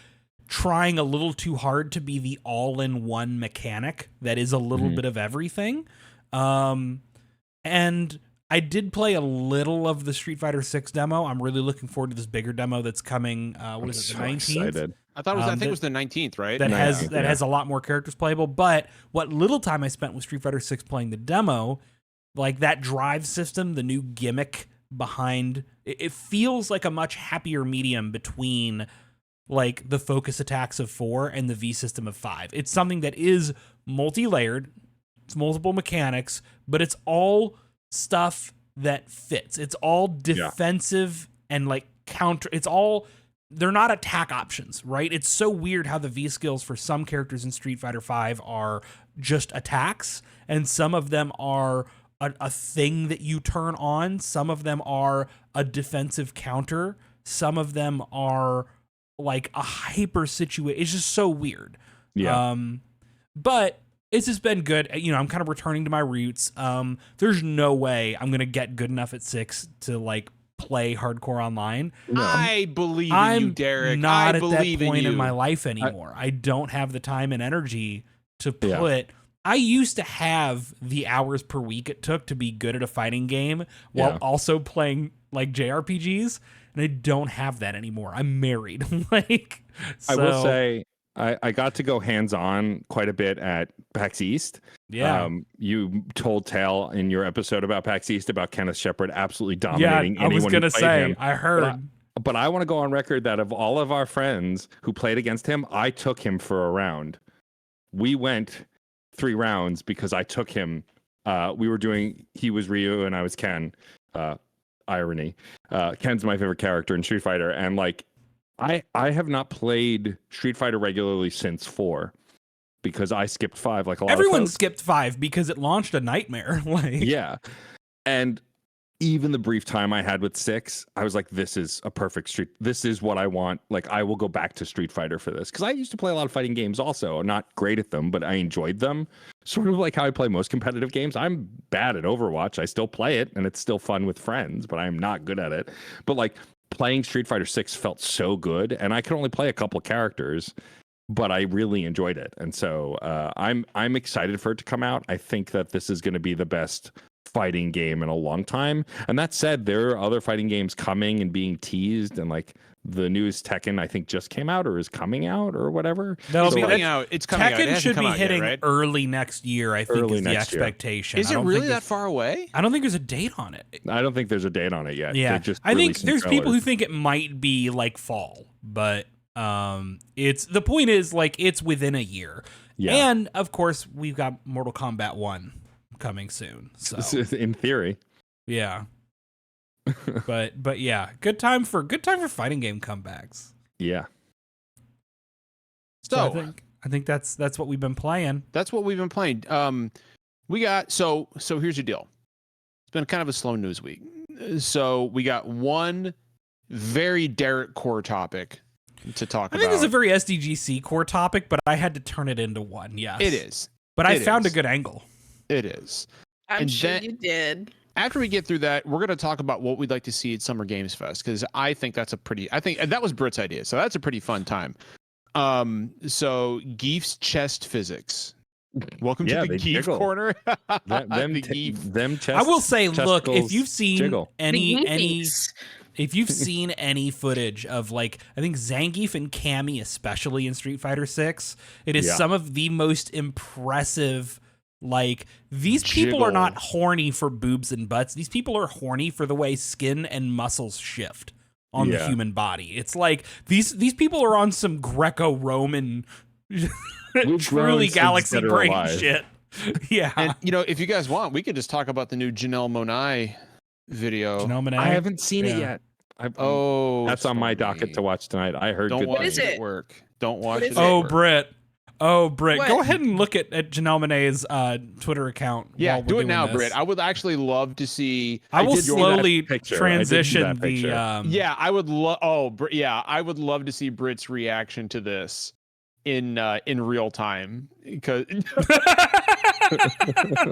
trying a little too hard to be the all-in-one mechanic that is a little bit of everything. And I did play a little of the Street Fighter 6 demo. I'm really looking forward to this bigger demo that's coming. What is it, the 19th? Excited. I thought it was. I think it was the 19th, right? That has a lot more characters playable. But what little time I spent with Street Fighter 6 playing the demo, like, that drive system, the new gimmick behind it feels like a much happier medium between, like, the focus attacks of 4 and the V system of 5. It's something that is multi-layered. It's multiple mechanics, but it's all stuff that fits. It's all defensive and, like, counter. It's all, they're not attack options, right? It's so weird how the V skills for some characters in Street Fighter 5 are just attacks, and some of them are a thing that you turn on. Some of them are a defensive counter. Some of them are, like, a hyper situation. It's just so weird. Yeah. But it's just been good. You know, I'm kind of returning to my roots. There's no way I'm going to get good enough at 6 to, like, play hardcore online. No. I believe in you, Derek. I'm not I at that believe point in in my you. life anymore. I don't have the time and energy to put. I used to have the hours per week it took to be good at a fighting game while also playing, like, JRPGs, and I don't have that anymore. I'm married. Like, so, I will say I got to go hands-on quite a bit at PAX East. Yeah. You told Tal in your episode about PAX East about Kenneth Shepard absolutely dominating I was anyone gonna who played say, him. I heard. But I want to go on record that of all of our friends who played against him, I took him for a round. We went 3 rounds because I took him. He was Ryu and I was Ken. Irony. Ken's my favorite character in Street Fighter. And, like, I have not played Street Fighter regularly since 4 because I skipped 5 like a lot of Everyone folks. skipped 5 because it launched a nightmare. Like, Yeah. And even the brief time I had with 6, I was like, this is a perfect Street. This is what I want. Like, I will go back to Street Fighter for this. Because I used to play a lot of fighting games also. I'm not great at them, but I enjoyed them. Sort of like how I play most competitive games. I'm bad at Overwatch. I still play it, and it's still fun with friends, but I'm not good at it. But like, playing Street Fighter 6 felt so good, and I could only play a couple characters, but I really enjoyed it. And so I'm excited for it to come out. I think that this is going to be the best fighting game in a long time. And that said, there are other fighting games coming and being teased, and like the newest Tekken I think just came out or is coming out or whatever. It's be coming out. It's coming out. It Tekken hasn't should come be out yet, hitting right? early next year, I think, Early is the next year. expectation. Is I it don't really think that far away? I don't think there's a date on it. I don't think there's a date on it yet. Yeah, They just I think released some there's people who trailers. think it might be like fall, but it's the point is like it's within a year. Yeah. And of course, we've got Mortal Kombat 1 coming soon. So In theory. yeah. but yeah, good time for fighting game comebacks. Yeah. So I think that's what we've been playing. that's what we've been playing. We got so here's your deal. It's been kind of a slow news week. So we got one very Derek core topic to talk I about. think it's a very SDGC core topic, but I had to turn it into one. Yes, It is. But I It found is. a good angle. It is. I'm And sure then- you did. After we get through that, we're going to talk about what we'd like to see at Summer Games Fest, because I think and that was Britt's idea, so that's a pretty fun time. So Geef's chest physics. Welcome Yeah, to the they Geef jiggle. corner. Them The Geef. them chest, I will say, look, if chesticles you've seen jiggle. any Geefies. if you've seen any footage of like I think Zangief and Cammy, especially in Street Fighter 6, it is Yeah. some of the most impressive. Like these people are Jiggle. not horny for boobs and butts. These people are horny for the way skin and muscles shift on the Yeah. human body. It's like these people are on some Greco-Roman We've truly grown since galaxy Dead or brain Alive. shit. Yeah. And if you guys want, we could just talk about the new Janelle Monáe video. Janelle Monáe. I haven't seen it Yeah. yet. Oh, That's on my docket Stormy. to watch tonight. I heard Don't good watch What is things. it it? at work. Don't watch is it. it? at Oh, work. Britt. Oh, Britt. Go What? ahead and look at Janelle Monáe's Twitter account. Yeah, while we're do it doing now, this. Britt. I would actually love to see. I will did see that slowly picture. I did see transition that the. picture. Yeah, I would love. Oh, yeah, I would love to see Britt's reaction to this in real time, because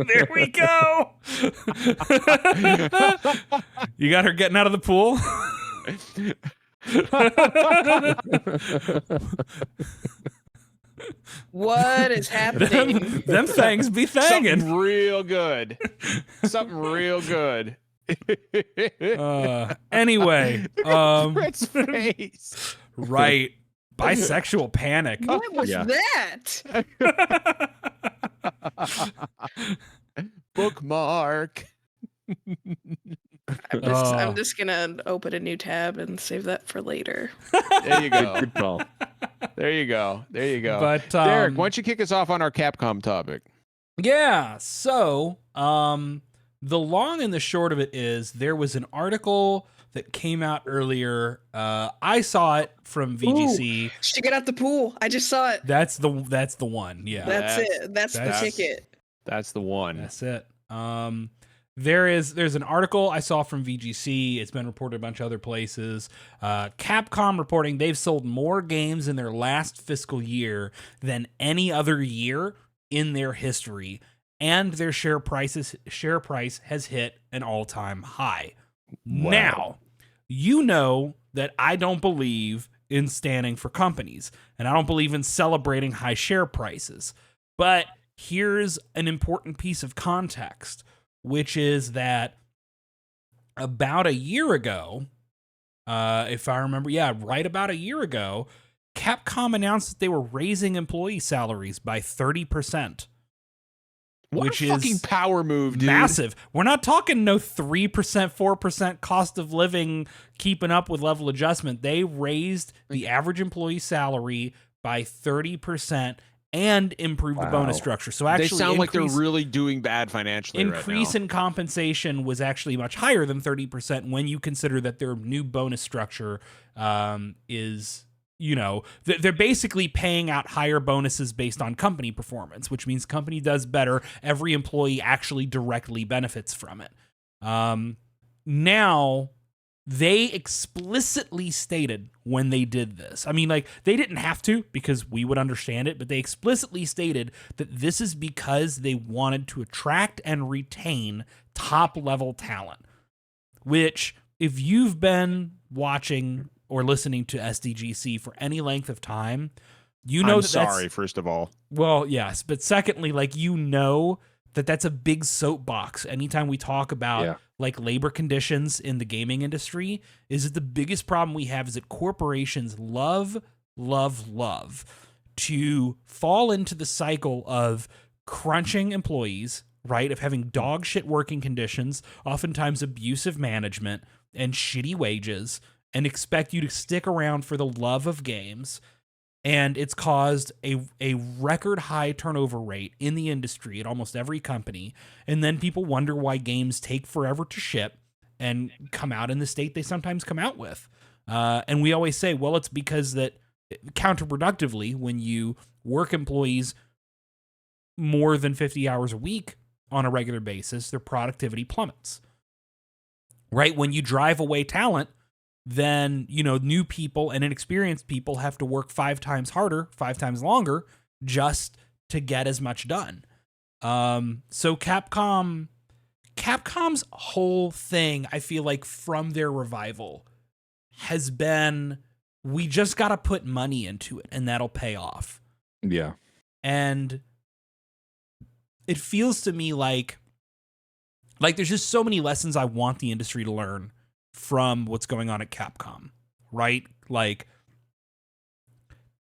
There we go. You got her getting out of the pool. What is happening? Them fangs be thangin'. something real good. Something real good. Anyway, Britt's face. right. Bisexual panic. What was Yeah. that? Bookmark. I'm just gonna open a new tab and save that for later. There you go. Good call. There you go. There you go. But Derek, why don't you kick us off on our Capcom topic? yeah, so the long and the short of it is there was an article that came out earlier. I saw it from VGC. She got out the pool. I just saw it. That's the one. Yeah. That's it. That's the that's- ticket. That's the one. That's it. There's an article I saw from VGC. It's been reported a bunch of other places. Capcom reporting they've sold more games in their last fiscal year than any other year in their history, and their share price has hit an all-time high. Wow. Now, you know that I don't believe in standing for companies, and I don't believe in celebrating high share prices. But here's an important piece of context, which is that about a year ago, if I remember, right about a year ago, Capcom announced that they were raising employee salaries by 30%. What which a is fucking power move, dude. Massive. We're not talking no 3%, 4% cost of living keeping up with level adjustment. They raised the average employee salary by 30% and improved the bonus Wow. structure. So They actually sound like they're increase- really doing bad financially increase right in compensation was actually much higher than 30% when you consider that their new bonus structure is, they're basically paying out higher bonuses based on company performance, which means company does better. Every employee actually directly benefits from it. now they explicitly stated when they did this. I mean, like, they didn't have to because we would understand it, but they explicitly stated that this is because they wanted to attract and retain top-level talent, which, if you've been watching or listening to SDGC for any length of time, you know first of all. Well, yes, but secondly, like, you know that that's a big soapbox anytime we talk about like labor conditions in the gaming industry. Is that the biggest problem we have is that corporations love to fall into the cycle of crunching employees, right? Of having dog shit working conditions, oftentimes abusive management and shitty wages, and expect you to stick around for the love of games. And it's caused a record high turnover rate in the industry at almost every company. And then people wonder why games take forever to ship and come out in the state they sometimes come out with. And we always say, well, it's because that counterproductively, when you work employees more than 50 hours a week on a regular basis, their productivity plummets. Right? When you drive away talent, then, you know, new people and inexperienced people have to work 5 times harder, 5 times longer, just to get as much done. So Capcom's whole thing, I feel like, from their revival has been, we just got to put money into it and that'll pay off. Yeah. And it feels to me like there's just so many lessons I want the industry to learn from what's going on at Capcom, right? Like,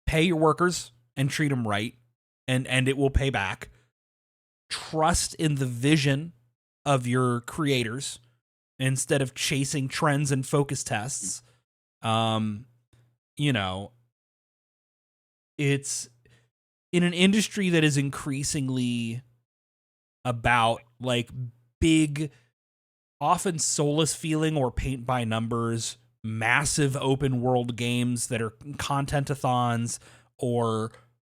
pay your workers and treat them right, and it will pay back. Trust in the vision of your creators instead of chasing trends and focus tests. You know, it's in an industry that is increasingly about like big, often soulless feeling or paint by numbers, massive open world games that are content-a-thons, or,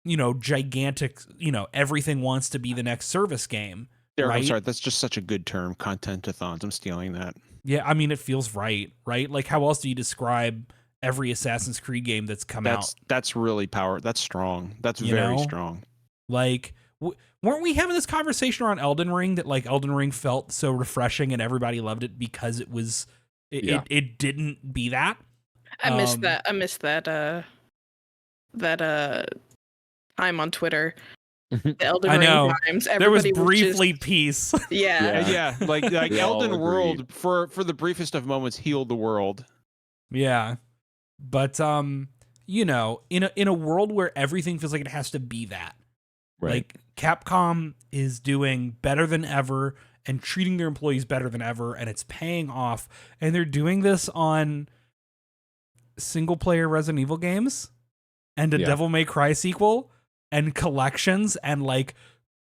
you know, gigantic, you know, everything wants to be the next service game. Derek, right? I'm sorry, that's just such a good term, content-a-thons. I'm stealing that. Yeah, I mean, it feels right? Like, how else do you describe every Assassin's Creed game that's come out? That's really That's strong. That's very strong. Like, weren't we having this conversation around Elden Ring that like Elden Ring felt so refreshing and everybody loved it because it was it didn't be that? I missed that time on Twitter. The Elden Ring times. There was briefly peace. Yeah. Like Elden World for the briefest of moments healed the world. Yeah. But you know, in a world where everything feels like it has to be that. Right. Like, Capcom is doing better than ever and treating their employees better than ever, and it's paying off. And they're doing this on single-player Resident Evil games and a Devil May Cry sequel and collections and, like,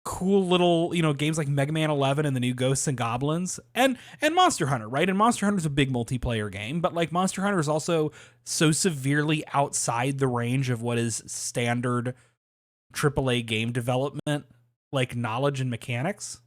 cool little, you know, games like Mega Man 11 and the new Ghosts and Goblins and Monster Hunter, right? And Monster Hunter is a big multiplayer game, but, like, Monster Hunter is also so severely outside the range of what is standard AAA game development, like, knowledge and mechanics.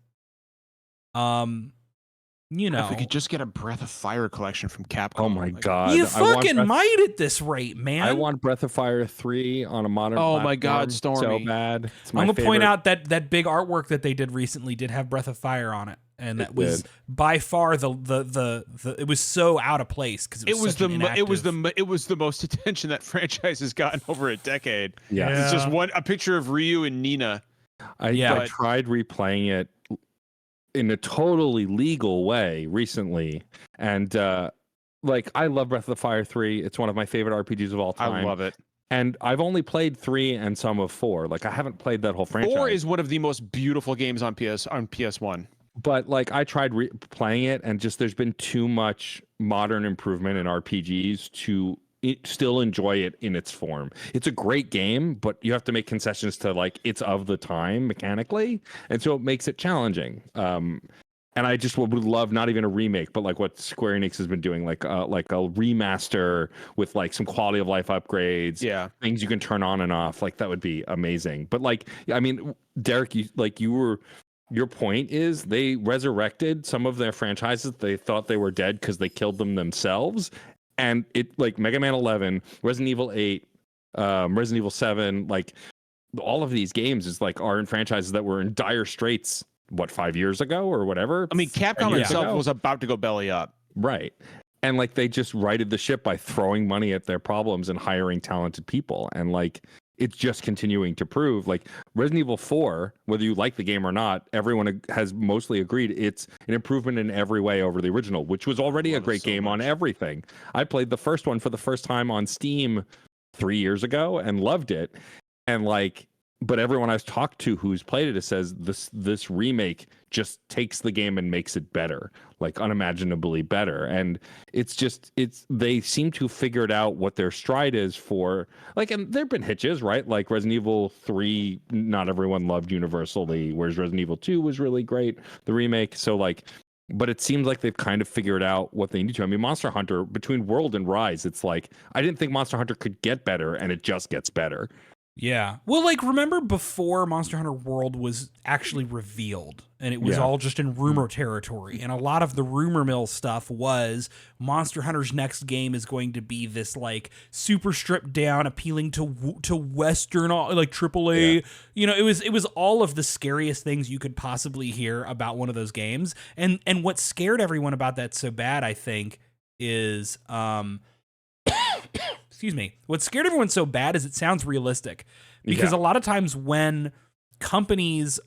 You know, if we could just get a Breath of Fire collection from Capcom. Oh my god, you fucking might at this rate, man. I want Breath of Fire 3 on a modern platform. My god, Stormy, so bad. It's my I'm gonna favorite. point out that big artwork that they did recently did have Breath of Fire on it, and that was by far the it was so out of place because it was the most attention that franchise has gotten over a decade. Yeah. It's just a picture of Ryu and Nina. I tried replaying it in a totally legal way recently, and like, I love Breath of the Fire 3. It's one of my favorite RPGs of all time. I love it. And I've only played 3 and some of 4. Like, I haven't played that whole franchise. 4 is one of the most beautiful games on PS1. But like, I tried playing it, and just there's been too much modern improvement in RPGs to still enjoy it in its form. It's a great game, but you have to make concessions to, like, it's of the time mechanically, and so it makes it challenging. And I just would love not even a remake, but like what Square Enix has been doing, like a remaster with like some quality of life upgrades, things you can turn on and off. Like, that would be amazing. But like, I mean, Derek, you were your point is they resurrected some of their franchises they thought they were dead because they killed them themselves. And it like Mega Man 11, Resident Evil 8, Resident Evil 7, like all of these games is like are in franchises that were in dire straits, what, 5 years ago or whatever? I mean, Capcom itself was about to go belly up. Right. And like they just righted the ship by throwing money at their problems and hiring talented people. And like it's just continuing to prove like Resident Evil 4, whether you like the game or not, everyone has mostly agreed it's an improvement in every way over the original, which was already a great game on everything. I played the first one for the first time on Steam 3 years ago and loved it. And like, but everyone I've talked to who's played it says this remake just takes the game and makes it better, like unimaginably better. And they seem to have figured out what their stride is for, like, and there've been hitches, right? Like Resident Evil 3, not everyone loved universally, whereas Resident Evil 2 was really great, the remake. So like, but it seems like they've kind of figured out what they need to. I mean, Monster Hunter, between World and Rise, it's like, I didn't think Monster Hunter could get better, and it just gets better. Yeah. Well, like, remember before Monster Hunter World was actually revealed and it was all just in rumor territory. And a lot of the rumor mill stuff was Monster Hunter's next game is going to be this like super stripped down, appealing to Western, like AAA. Yeah. You know, it was all of the scariest things you could possibly hear about one of those games. And what scared everyone about that so bad, I think, is excuse me. What scared everyone so bad is it sounds realistic, because a lot of times when companies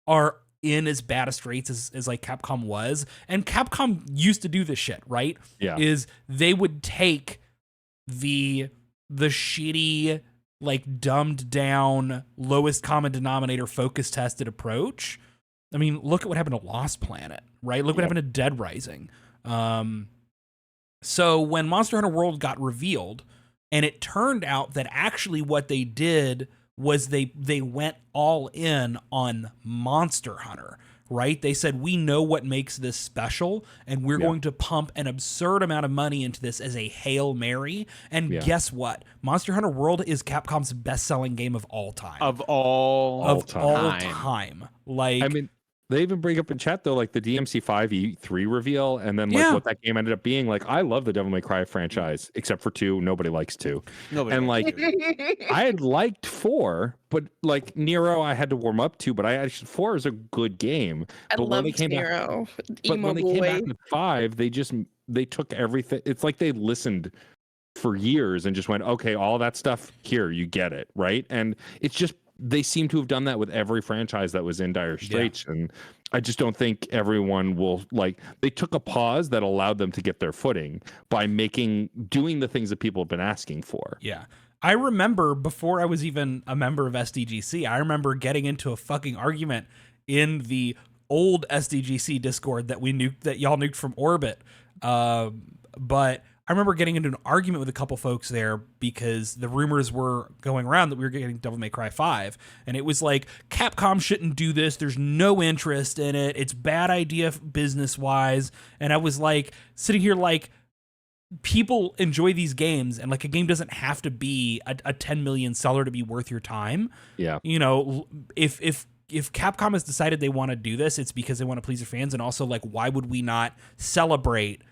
are in as bad a straits as like Capcom was, and Capcom used to do this shit, right? Yeah. Is they would take the shitty, like dumbed down, lowest common denominator focus tested approach. I mean, look at what happened to Lost Planet, right? Look what happened to Dead Rising. So when Monster Hunter World got revealed, and it turned out that actually what they did was they went all in on Monster Hunter, right? They said, we know what makes this special, and we're going to pump an absurd amount of money into this as a Hail Mary. And guess what? Monster Hunter World is Capcom's best-selling game of all time. Of all time. Like, I mean, they even bring up in chat though, like the DMC5 E3 reveal, and then like what that game ended up being. Like, I love the Devil May Cry franchise, except for 2. Nobody likes 2. And like, I had liked 4, but like Nero, I had to warm up to. But I actually 4 is a good game. I loved Nero. But when they came back with 5, they took everything. It's like they listened for years and just went, okay, all that stuff here, you get it, right? And it's just, they seem to have done that with every franchise that was in dire straits. And I just don't think everyone will, like, they took a pause that allowed them to get their footing by doing the things that people have been asking for. Yeah. I remember before I was even a member of SDGC, I remember getting into a fucking argument in the old SDGC Discord that y'all nuked from orbit. But I remember getting into an argument with a couple folks there because the rumors were going around that we were getting Devil May Cry 5. And it was like, Capcom shouldn't do this. There's no interest in it. It's bad idea business-wise. And I was like, sitting here like, people enjoy these games, and like a game doesn't have to be a 10 million seller to be worth your time. Yeah. You know, if Capcom has decided they want to do this, it's because they want to please their fans. And also, like, why would we not celebrate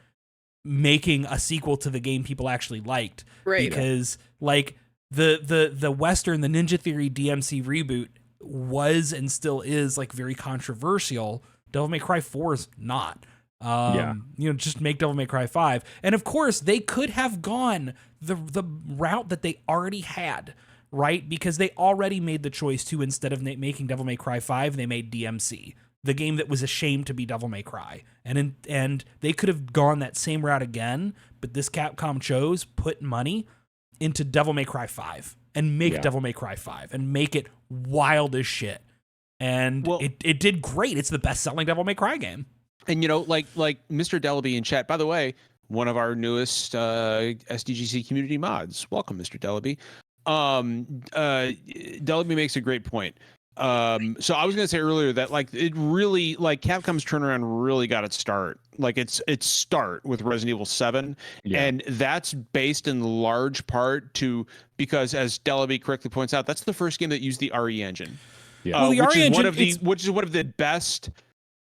making a sequel to the game people actually liked? Right. Because like the Western, the Ninja Theory DMC reboot was and still is like very controversial. Devil May Cry 4 is not. You know, just make Devil May Cry 5. And of course, they could have gone the route that they already had, right? Because they already made the choice to, instead of making Devil May Cry 5, they made DMC, the game that was ashamed to be Devil May Cry. And they could have gone that same route again, but this Capcom chose put money into Devil May Cry 5 and make Devil May Cry 5 and make it wild as shit. And it did great. It's the best-selling Devil May Cry game. And, you know, like Mr. Delaby in chat, by the way, one of our newest SDGC community mods. Welcome, Mr. Delaby. Delaby makes a great point. So I was going to say earlier that like it really, like Capcom's turnaround really got its start. Like its start with Resident Evil 7. Yeah. And that's based in large part because, as Delaby correctly points out, that's the first game that used the RE engine. Yeah. Well, the which RE is engine, which is one of the best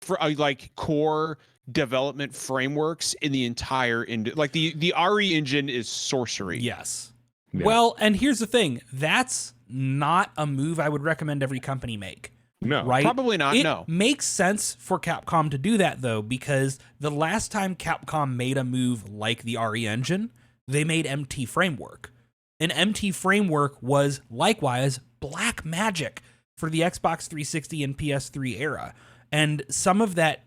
for like core development frameworks in the entire like the RE engine is sorcery. yes. Yeah. Well, and here's the thing. That's not a move I would recommend every company make. No. Right? Probably not, It no. makes sense for Capcom to do that, though, because the last time Capcom made a move like the RE engine, they made MT Framework. And MT Framework was likewise black magic for the Xbox 360 and PS3 era. And some of that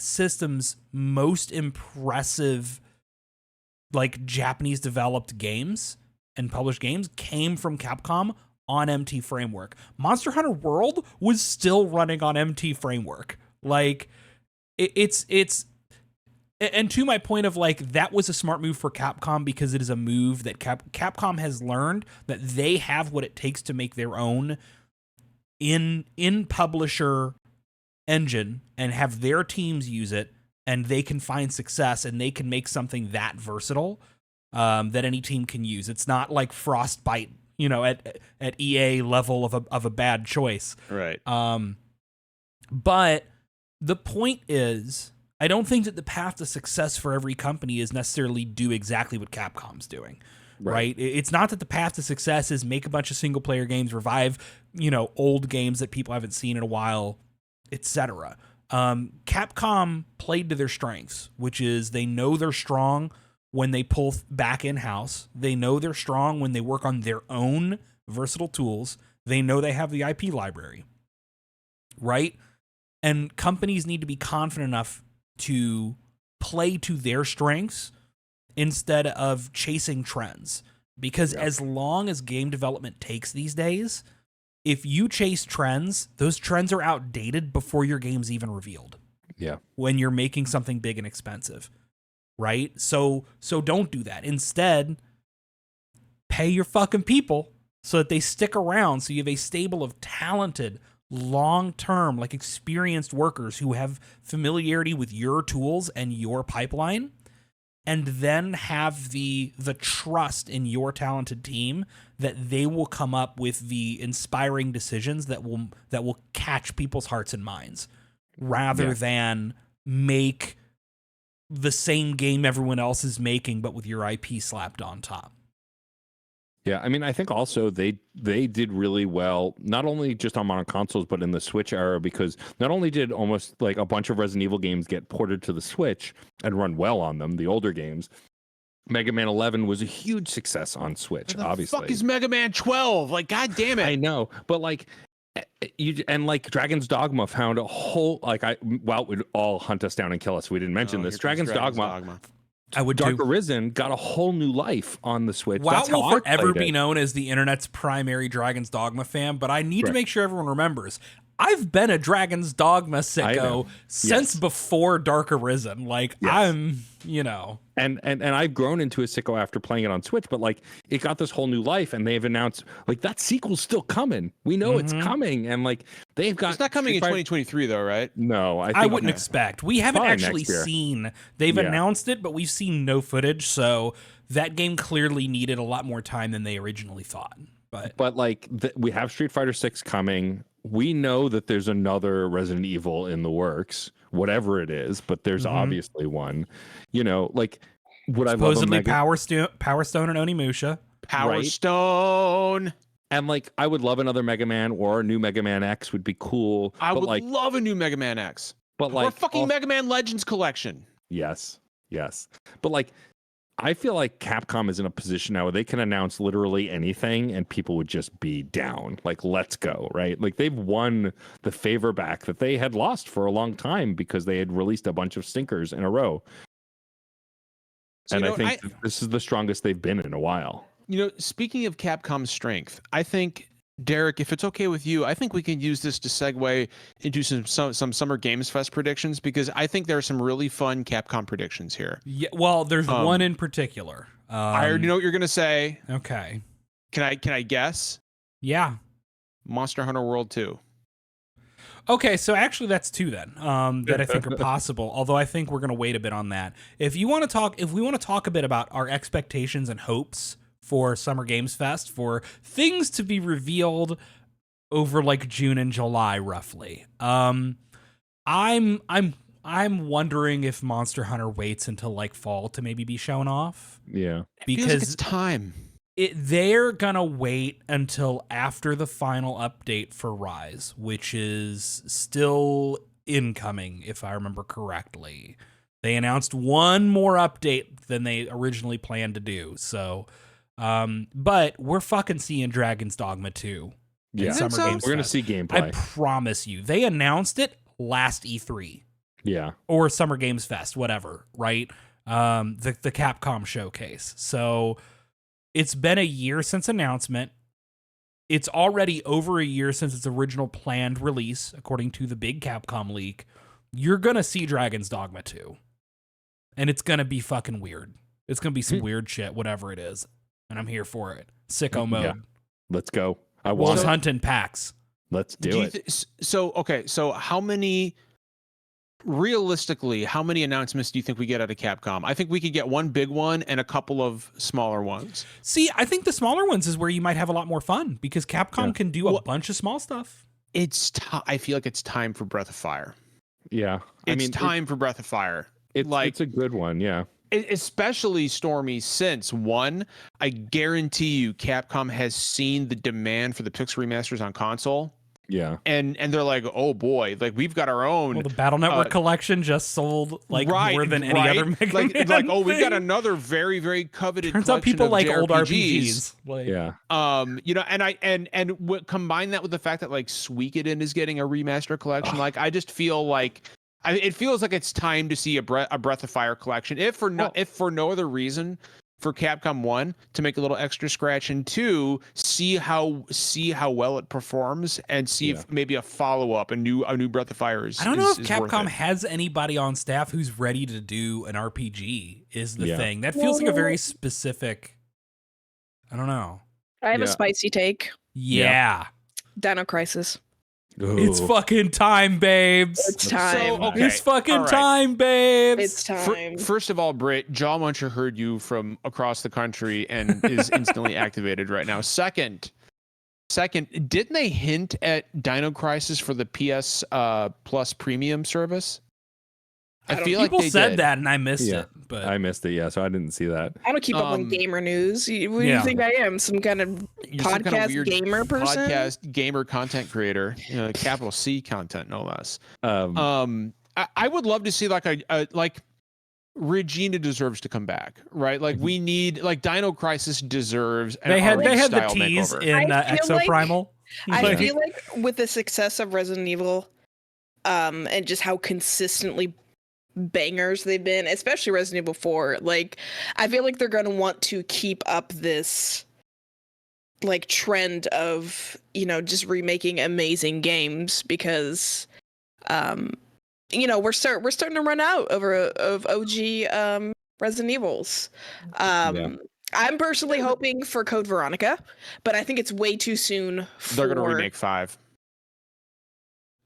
system's most impressive like Japanese developed games and published games came from Capcom on MT Framework. Monster Hunter World was still running on MT Framework. Like it's and to my point of like that was a smart move for Capcom because it is a move that Capcom has learned that they have what it takes to make their own in publisher engine and have their teams use it, and they can find success and they can make something that versatile that any team can use. It's not like Frostbite, you know, at EA level of a bad choice. Right. But the point is, I don't think that the path to success for every company is necessarily do exactly what Capcom's doing. Right. It's not that the path to success is make a bunch of single player games, revive, you know, old games that people haven't seen in a while, etc. Capcom played to their strengths, which is they know they're strong when they pull back in-house. They know they're strong when they work on their own versatile tools. They know they have the IP library, right? And companies need to be confident enough to play to their strengths instead of chasing trends. Because as long as game development takes these days, if you chase trends, those trends are outdated before your game's even revealed. Yeah. When you're making something big and expensive, right? So don't do that. Instead, pay your fucking people so that they stick around, so you have a stable of talented, long-term, like experienced workers who have familiarity with your tools and your pipeline, and then have the trust in your talented team that they will come up with the inspiring decisions that will catch people's hearts and minds, rather than make the same game everyone else is making but with your IP slapped on top. Yeah, I mean, I think also they did really well, not only just on modern consoles, but in the Switch era, because not only did almost like a bunch of Resident Evil games get ported to the Switch and run well on them, the older games, Mega Man 11 was a huge success on Switch, obviously. Fuck is Mega Man 12? Like, god damn it. I know, but like, like Dragon's Dogma found a whole, like, it would all hunt us down and kill us. We didn't mention this. Dragon's Dogma. I would Dark too. Arisen got a whole new life on the Switch. WoW That's how will I forever played be it. known as the internet's primary Dragon's Dogma fan, but I need to Right. make sure everyone remembers. I've been a Dragon's Dogma sicko since before Dark Arisen. Like, I'm, you know. And I've grown into a sicko after playing it on Switch, but like it got this whole new life, and they've announced like that sequel's still coming. We know it's coming, and like they've got. It's not coming in 2023 though, right? No, I wouldn't expect. We haven't Probably actually next year. seen. They've announced it, but we've seen no footage. So that game clearly needed a lot more time than they originally thought. But like we have Street Fighter 6 coming. We know that there's another Resident Evil in the works, whatever it is, but there's obviously one. You know, like would I love a supposedly Mega Power Stone and Onimusha. Power Right. Stone. And like I would love another Mega Man, or a new Mega Man X would be cool. I but would like, love a new Mega Man X. but Or like a fucking Mega Man Legends collection. Yes. But like, I feel like Capcom is in a position now where they can announce literally anything and people would just be down. Like, let's go, right? Like, they've won the favor back that they had lost for a long time because they had released a bunch of stinkers in a row. So, and you I know, think this is the strongest they've been in a while. You know, speaking of Capcom's strength, I think, Derek, if it's okay with you, I think we can use this to segue into some Summer Games Fest predictions, because I think there are some really fun Capcom predictions here. Yeah, well, there's one in particular. I already know what you're gonna say. Okay. Can I guess? Yeah. Monster Hunter World 2. Okay, so actually that's two then that I think are possible. Although I think we're going to wait a bit on that. If we want to talk a bit about our expectations and hopes for Summer Games Fest, for things to be revealed over like June and July, roughly. I'm wondering if Monster Hunter waits until like fall to maybe be shown off. Yeah. Feels like Because it's time. they're gonna wait until after the final update for Rise, which is still incoming, if I remember correctly. They announced one more update than they originally planned to do. So, but we're fucking seeing Dragon's Dogma 2. Yeah. in Summer so? Games We're going to Fest. see gameplay. I promise you. They announced it last E3 yeah. or Summer Games Fest, whatever, right? The Capcom showcase. So it's been a year since announcement. It's already over a year since its original planned release, according to the big Capcom leak. You're going to see Dragon's Dogma 2. And it's going to be fucking weird. It's going to be some weird shit, whatever it is. And I'm here for it. Sicko mode. Yeah. Let's go. I want Wolves it. hunting packs. Let's do it. So how many, realistically, how many announcements do you think we get out of Capcom? I think we could get one big one and a couple of smaller ones. See, I think the smaller ones is where you might have a lot more fun because Capcom can do a bunch of small stuff. I feel like it's time for Breath of Fire. Yeah. It's time for Breath of Fire. It's a good one. Yeah. Especially Stormy, since one, I guarantee you Capcom has seen the demand for the Pixel remasters on console. Yeah. And they're like, oh boy, like we've got our own. Well, the Battle Network collection just sold like more than any other Mega Man like oh, we've got thing. another very, very coveted. Turns out people like old RPGs. Like, Yeah. You know, and combine that with the fact that like Suikoden is getting a remaster collection. Like, I just feel like it feels like it's time to see a Breath of Fire collection. If for no other reason, for Capcom 1 to make a little extra scratch, and 2 see how well it performs, and see if maybe a follow up, a new Breath of Fire is. I don't know if worth Capcom it. has anybody on staff who's ready to do an RPG. Is the thing that feels like a very specific. I don't know. I have a spicy take. Yeah. Dino Crisis. Ooh. It's fucking time, babes. It's time. So, okay. It's fucking All right. time, babes. It's time. First of all, Britt, Jaw Muncher heard you from across the country and is instantly activated right now. Second, didn't they hint at Dino Crisis for the PS Plus Premium service? I feel like people they said did. that and I missed it, but I missed it. Yeah. So I didn't see that. I don't keep up on gamer news. What do you think I am? Some kind of You're some kind of podcast weird gamer person? Podcast gamer content creator, capital C content, no less. I would love to see like like Regina deserves to come back, right? Like we need, like Dino Crisis deserves. they had the style tease makeover. in I feel like- Exoprimal. I feel like with the success of Resident Evil, and just how consistently bangers they've been, especially Resident Evil 4, like I feel like they're going to want to keep up this like trend of, just remaking amazing games, because we're starting to run out of OG Resident Evils. I'm personally hoping for Code Veronica, but I think it's way too soon for... They're going to remake 5.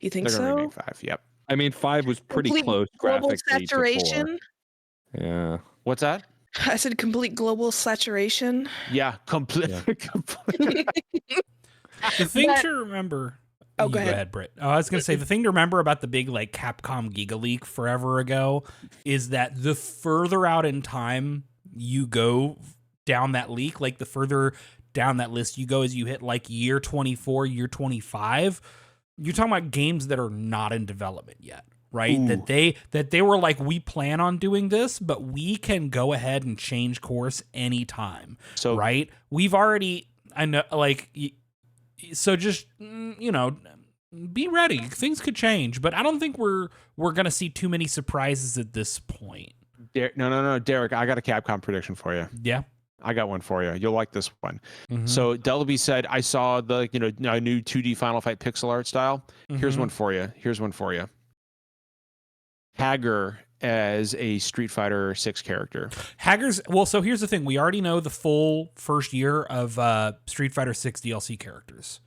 You think They're so? going to remake 5. Yep. I mean, 5 was pretty Complete close global graphically to 4. saturation. Yeah. What's that? I said complete global saturation. Yeah, complete. The thing to remember. Oh, You go ahead. Britt. Oh, I was gonna say the thing to remember about the big like Capcom Giga Leak forever ago is that the further out in time you go down that leak, like the further down that list you go as you hit like year 24, year 25, you're talking about games that are not in development yet, right? Ooh. That they were like, we plan on doing this, but we can go ahead and change course anytime. So Right? We've already, I know, like, so just, be ready. Things could change, but I don't think we're going to see too many surprises at this point. No, Derek, I got a Capcom prediction for you. Yeah. I got one for you. You'll like this one. Mhm. So Dellaby said, I saw the a new 2D Final Fight pixel art style. Here's Mhm. one for you. Hager as a Street Fighter 6 character. Hager's, well, so here's the thing. We already know the full first year of Street Fighter 6 DLC characters.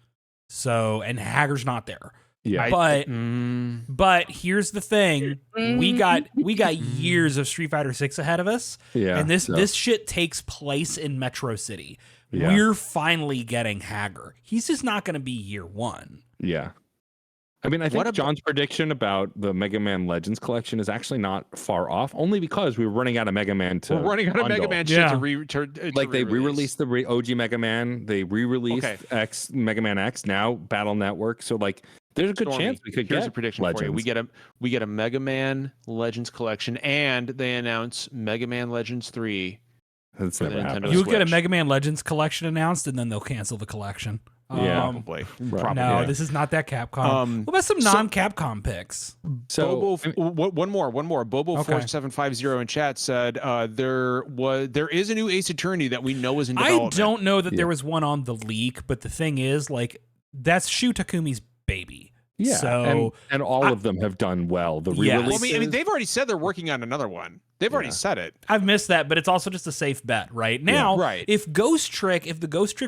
So, and Hager's not there. Yeah. But here's the thing. We got years of Street Fighter 6 ahead of us. Yeah. And this shit takes place in Metro City, Yeah. We're finally getting Hager. He's just not going to be year one. Yeah. I mean, I think John's prediction about the Mega Man Legends collection is actually not far off, only because we were running out of Mega Man to We're running out of Mega bundle. Man shit to Like they re-released the OG Mega Man, they re-released X Mega Man X, now Battle Network. So like, there's a good chance we could Here's get a prediction Legends. for you. We get a Mega Man Legends collection, and they announce Mega Man Legends 3. That's for the never Nintendo happened. You'll get a Switch. Mega Man Legends collection announced, and then they'll cancel the collection. Yeah. Probably. Probably. No, this is not that Capcom. What about some non-Capcom picks? So one more. Bobo Okay. 4750 in chat said there is a new Ace Attorney that we know is in development. I don't know that there was one on the leak, but the thing is, like, that's Shu Takumi's baby. yeah, So and all of them have done well. The Yes. re-releases, Well, I mean, they've already said they're working on another one. They've already said it. I've missed that, but it's also just a safe bet right now. right. If the Ghost Trick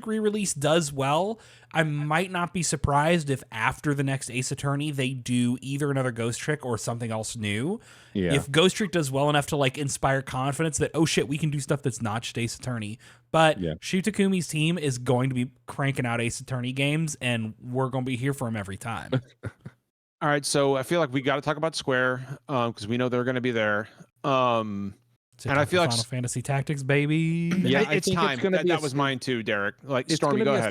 re-release does well, I might not be surprised if after the next Ace Attorney they do either another Ghost Trick or something else new. Yeah. If Ghost Trick does well enough to like inspire confidence that, oh shit, we can do stuff that's not just Ace Attorney. But Shu Takumi's team is going to be cranking out Ace Attorney games, and we're going to be here for him every time. All right, so I feel like we got to talk about Square because we know they're going to be there. And I feel like Final Fantasy Tactics, baby. yeah, I it's think time. it's gonna be that was mine too, Derek. Like, it's Stormy, gonna go be ahead.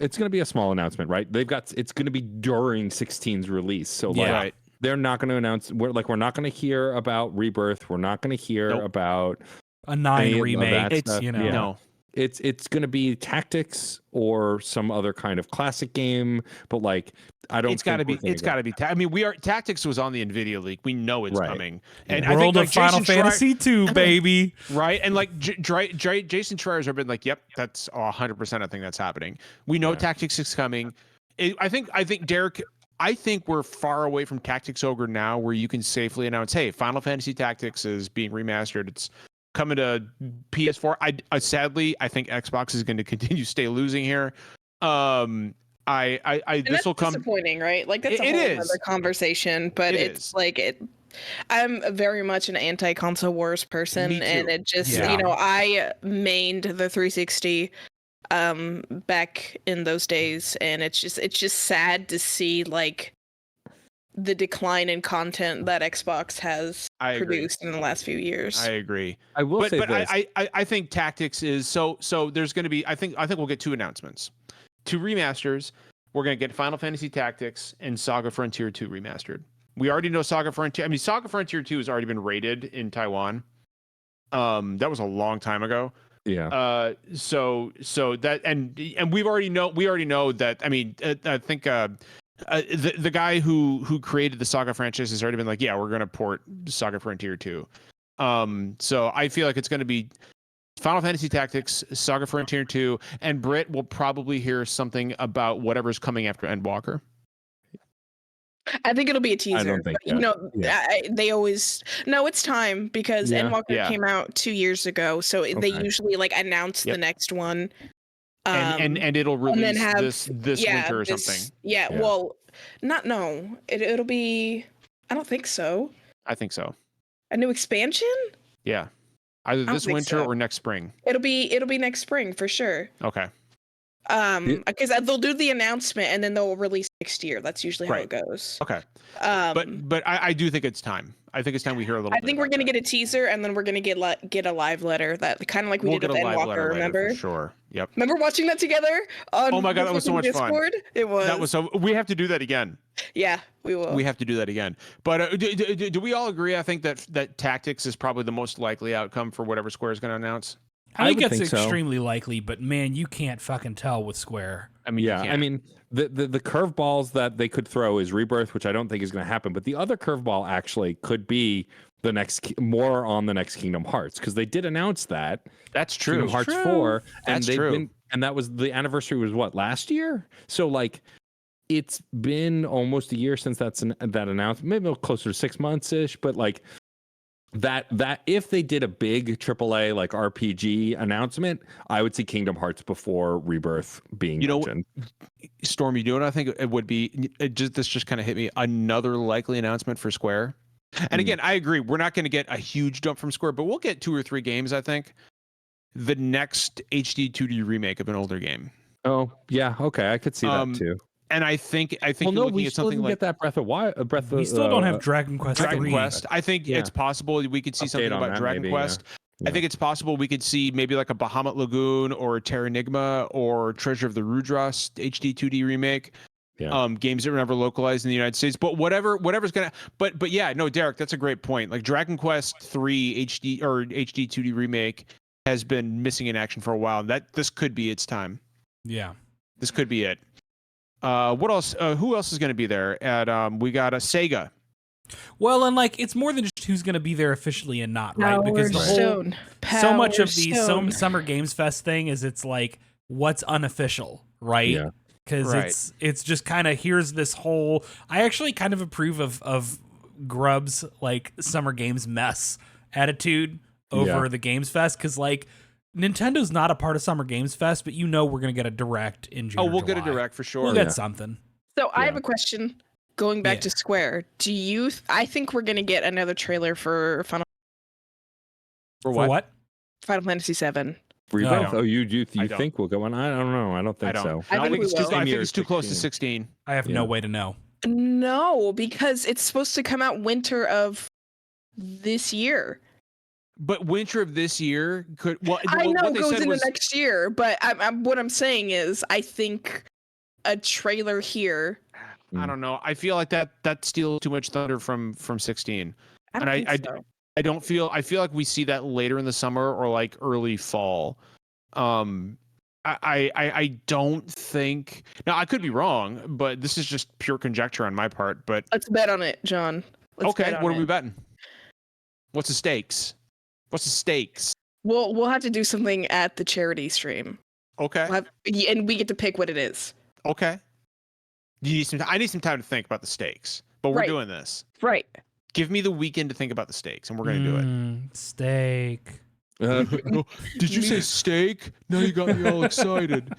It's going to be a small announcement, right? It's going to be during 16's release, so Yeah. like Right. they're not going to announce. We're not going to hear about Rebirth. We're not going to hear about A 9 any of remake. that It's, stuff. you know. Yeah. No. It's going to be Tactics or some other kind of classic game, but like I don't. It's got to be. I mean, Tactics was on the Nvidia leak. We know it's coming. And I World think, like, of Final Jason Fantasy 2, baby. right? And like Jason Schreier's have been like, yep, that's 100%. I think that's happening. We know Tactics is coming. I think Derek. I think we're far away from Tactics Ogre now, where you can safely announce, "Hey, Final Fantasy Tactics is being remastered. It's coming to PS4." I sadly, I think Xbox is going to continue to stay losing here. This will come disappointing, right? Like that's a It whole is. other conversation, but It it's is. like it. I'm very much an anti-console wars person, Me too. and it just Yeah. I mained the 360 back in those days, and it's just sad to see like the decline in content that Xbox has I agree. produced in the last few years. I agree. I will say But this. I think Tactics is so there's going to be I think we'll get two announcements. Two remasters. We're going to get Final Fantasy Tactics and Saga Frontier 2 remastered. We already know Saga Frontier. I mean, Saga Frontier 2 has already been rated in Taiwan. That was a long time ago. Yeah. So that and we already know that. I mean, I think the guy who created the Saga franchise has already been like, yeah, we're going to port Saga Frontier 2. So I feel like it's going to be Final Fantasy Tactics, Saga Frontier 2, and Britt will probably hear something about whatever's coming after Endwalker. I think it'll be a teaser. I don't think. But, they always it's time because Yeah. Endwalker came out 2 years ago, so they Okay. usually like announce the next one. And it'll release then have this winter or something. Yeah, Yeah. well, it'll be. I don't think so. I think so. A new expansion? Yeah. Either don't this think winter so. or next spring. It'll be next spring for sure. Okay. Because they'll do the announcement and then they'll release next year. That's usually how Right. it goes. Okay. But I do think it's time. I think it's time we hear a little. I think we're gonna get a teaser and then we're gonna get a live letter that kind of like we We'll did get with a live letter Endwalker. later Remember? for sure. Yep. Remember watching that together? Oh my God, that was so much fun. Discord? It was. That was so. We have to do that again. Yeah, we will. We have to do that again. But do we all agree? I think that Tactics is probably the most likely outcome for whatever Square is going to announce. I think would it's think so. extremely likely, but man, you can't fucking tell with Square. I mean, Yeah, I mean the curveballs that they could throw is Rebirth, which I don't think is going to happen. But the other curveball actually could be the next more on the next Kingdom Hearts, because they did announce that that's true. Kingdom Hearts 4, and That's they've true. been, and that was the anniversary was what, last year? So like it's been almost a year since that announcement, maybe closer to 6 months ish, but like that if they did a big AAA like RPG announcement, I would see Kingdom Hearts before Rebirth being mentioned. Storm, you know what I think it would be? This just kind of hit me. Another likely announcement for Square. And again, I agree. We're not going to get a huge jump from Square, but we'll get 2 or 3 games, I think, the next HD 2D remake of an older game. Oh yeah, okay, I could see that too. And I think Well, you're no, looking we at still something didn't like get that Breath of Wild. We still don't have Dragon Quest Dragon 3. Quest. I think it's possible we could see Update something on about that, Dragon maybe, Quest. yeah. I think it's possible we could see maybe like a Bahamut Lagoon or Terranigma or Treasure of the Rudras HD 2D remake. Yeah. Games that were never localized in the United States, but whatever's gonna. But yeah, no, Derek, that's a great point. Like Dragon Quest 3 HD or HD 2D remake has been missing in action for a while. This could be its time. Yeah. This could be it. What else? Who else is going to be there? We got a Sega. Well, and like it's more than just who's going to be there officially and not, right? Because the whole so much of the Summer Games Fest thing is it's like what's unofficial, right? Yeah. Because it's just kind of here's this whole. I actually kind of approve of Grub's like Summer Games mess attitude over the Games Fest because like Nintendo's not a part of Summer Games Fest, but we're gonna get a direct in June. Oh, we'll get a direct for sure. We'll get something. So I have a question. Going back to Square, I think we're gonna get another trailer for Final. For what? Final Fantasy VII. Rebirth? Oh, you think we'll go on? I don't know. I don't think so. I think it's too close to 16. I have no way to know. No, because it's supposed to come out winter of this year. But winter of this year could. Well, I know what they goes said into was, next year, but what I'm saying is, I think a trailer here. I don't know. I feel like that steals too much thunder from 16. I don't think so. I don't feel. I feel like we see that later in the summer or like early fall. I don't think. Now I could be wrong, but this is just pure conjecture on my part. But let's bet on it, John. Okay, what are we betting? What's the stakes? We'll have to do something at the charity stream. Okay. And we get to pick what it is. Okay. I need some time to think about the stakes, but we're doing this. Right. Give me the weekend to think about the stakes, and we're going to do it. Steak. Did you say steak? Now you got me all excited.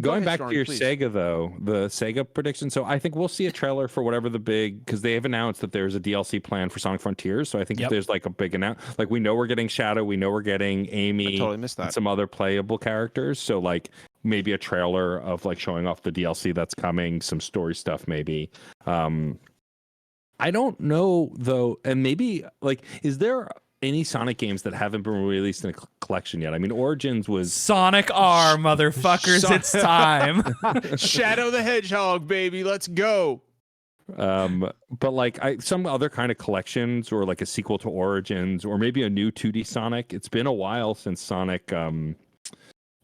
Going back to your Sega, though, the Sega prediction. So I think we'll see a trailer for whatever the big, because they have announced that there's a DLC plan for Sonic Frontiers. So I think if there's like a big announcement, like we know we're getting Shadow, we know we're getting Amy, I totally missed that. And some other playable characters. So like maybe a trailer of like showing off the DLC that's coming, some story stuff maybe. I don't know though, and maybe like, is there any Sonic games that haven't been released in a collection yet? I mean, Origins was Sonic R, motherfuckers. It's time. Shadow the Hedgehog, baby. Let's go. But like some other kind of collections or like a sequel to Origins or maybe a new 2D Sonic. It's been a while since Sonic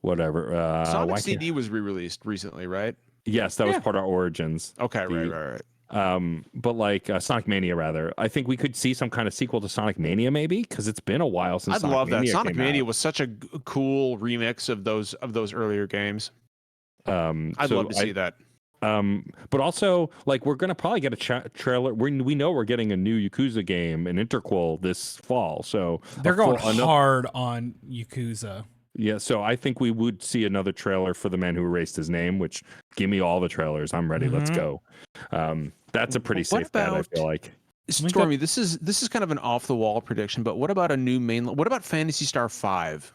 whatever. Sonic CD was re-released recently, right? Yes, that was part of Origins. Okay, right. But like Sonic Mania, rather, I think we could see some kind of sequel to Sonic Mania, maybe, because it's been a while since. I'd Sonic love Mania that. Sonic came Mania out. was such a cool remix of those earlier games. I'd love to see that. But also, like, we're gonna probably get a trailer. We know we're getting a new Yakuza game, an interquel this fall. So they're going hard on Yakuza. Yeah, so I think we would see another trailer for The Man Who Erased His Name, which give me all the trailers. I'm ready. Let's go. That's a pretty safe bet, I feel like. Stormy, this is kind of an off the wall prediction, but what about a new what about Phantasy Star 5?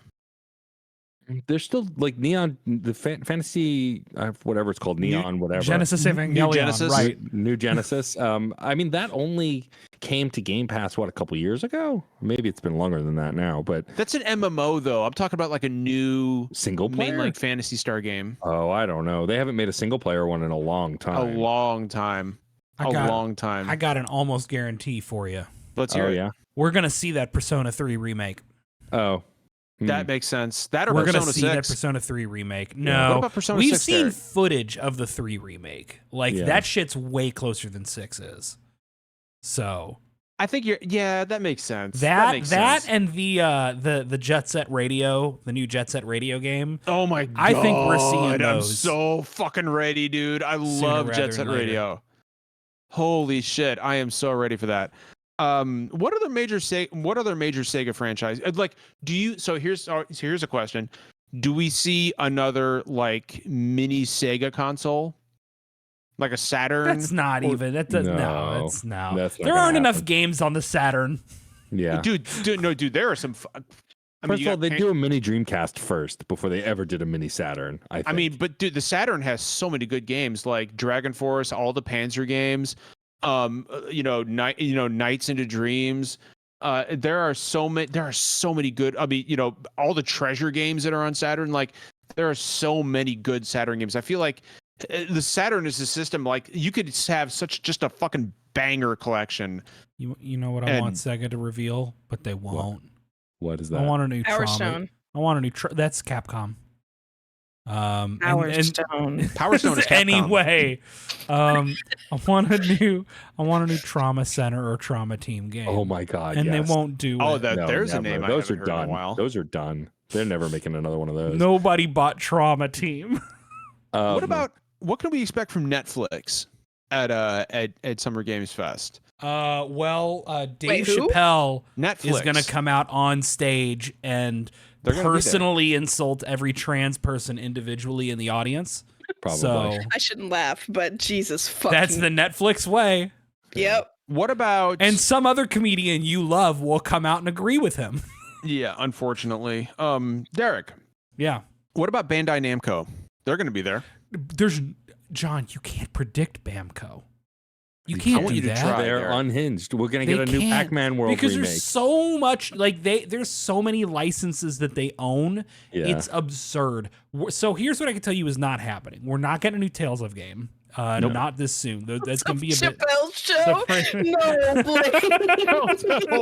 There's still like Neon, the fantasy, whatever it's called, Neon, whatever. Genesis Evangelion, New Genesis, right? New Genesis. I mean, that only came to Game Pass a couple years ago. Maybe it's been longer than that now, but that's an MMO though. I'm talking about like a new single player mainline Phantasy Star game. Oh, I don't know. They haven't made a single player one in a long time. A long time. I got an almost guarantee for you. Let's hear it. Yeah. We're gonna see that Persona 3 remake. Oh. That makes sense. That or we're Persona gonna see 6. that Persona 3 remake. No, yeah. What about Persona we've 6 seen there? footage of the 3 remake. Like that shit's way closer than 6 is. So I think that makes sense. That and the Jet Set Radio, the new Jet Set Radio game. Oh my god! I think we're seeing those. I'm so fucking ready, dude. I love Jet Set Radio. Holy shit! I am so ready for that. What other major Sega franchise? Like, so here's a question. Do we see another like mini Sega console? Like a Saturn? That's not even. That does no. That's no. There aren't enough games on the Saturn. Yeah, dude. There are some. First you of all, got they do a mini Dreamcast first before they ever did a mini Saturn. I think. I mean, but dude, the Saturn has so many good games like Dragon Force, all the Panzer games, Nights into Dreams. There are so many good. I mean, all the treasure games that are on Saturn. Like, there are so many good Saturn games. I feel like the Saturn is a system like you could have just a fucking banger collection. You know what I want Sega to reveal, but they won't. What is that? I want a new Power Trauma. Stone. I want a new. That's Capcom. Power Stone. Power Stone is Capcom. Anyway, I want a new Trauma Center or Trauma Team game. Oh my god! And yes. they won't do Oh, it. there's never. a name. Those I are haven't heard done. in a while. Those are done. They're never making another one of those. Nobody bought Trauma Team. What can we expect from Netflix at Summer Games Fest? Dave Wait, who? Chappelle Netflix is going to come out on stage and They're gonna be there. personally insult every trans person individually in the audience. Probably. So I shouldn't laugh, but Jesus fucking. that's the Netflix way. Yep. What about And some other comedian you love will come out and agree with him. Yeah, unfortunately. Derek, Yeah. what about Bandai Namco? They're going to be there. John, you can't predict Bamco. You I can't want do you to that. try. They're Derek. unhinged. We're gonna They get a new can't, Pac-Man World because remake. there's so much there's so many licenses that they own. Yeah. It's absurd. So here's what I can tell you is not happening. We're not getting a new Tales of game. Nope. Not this soon. That's gonna be a bit. Chappelle show. No,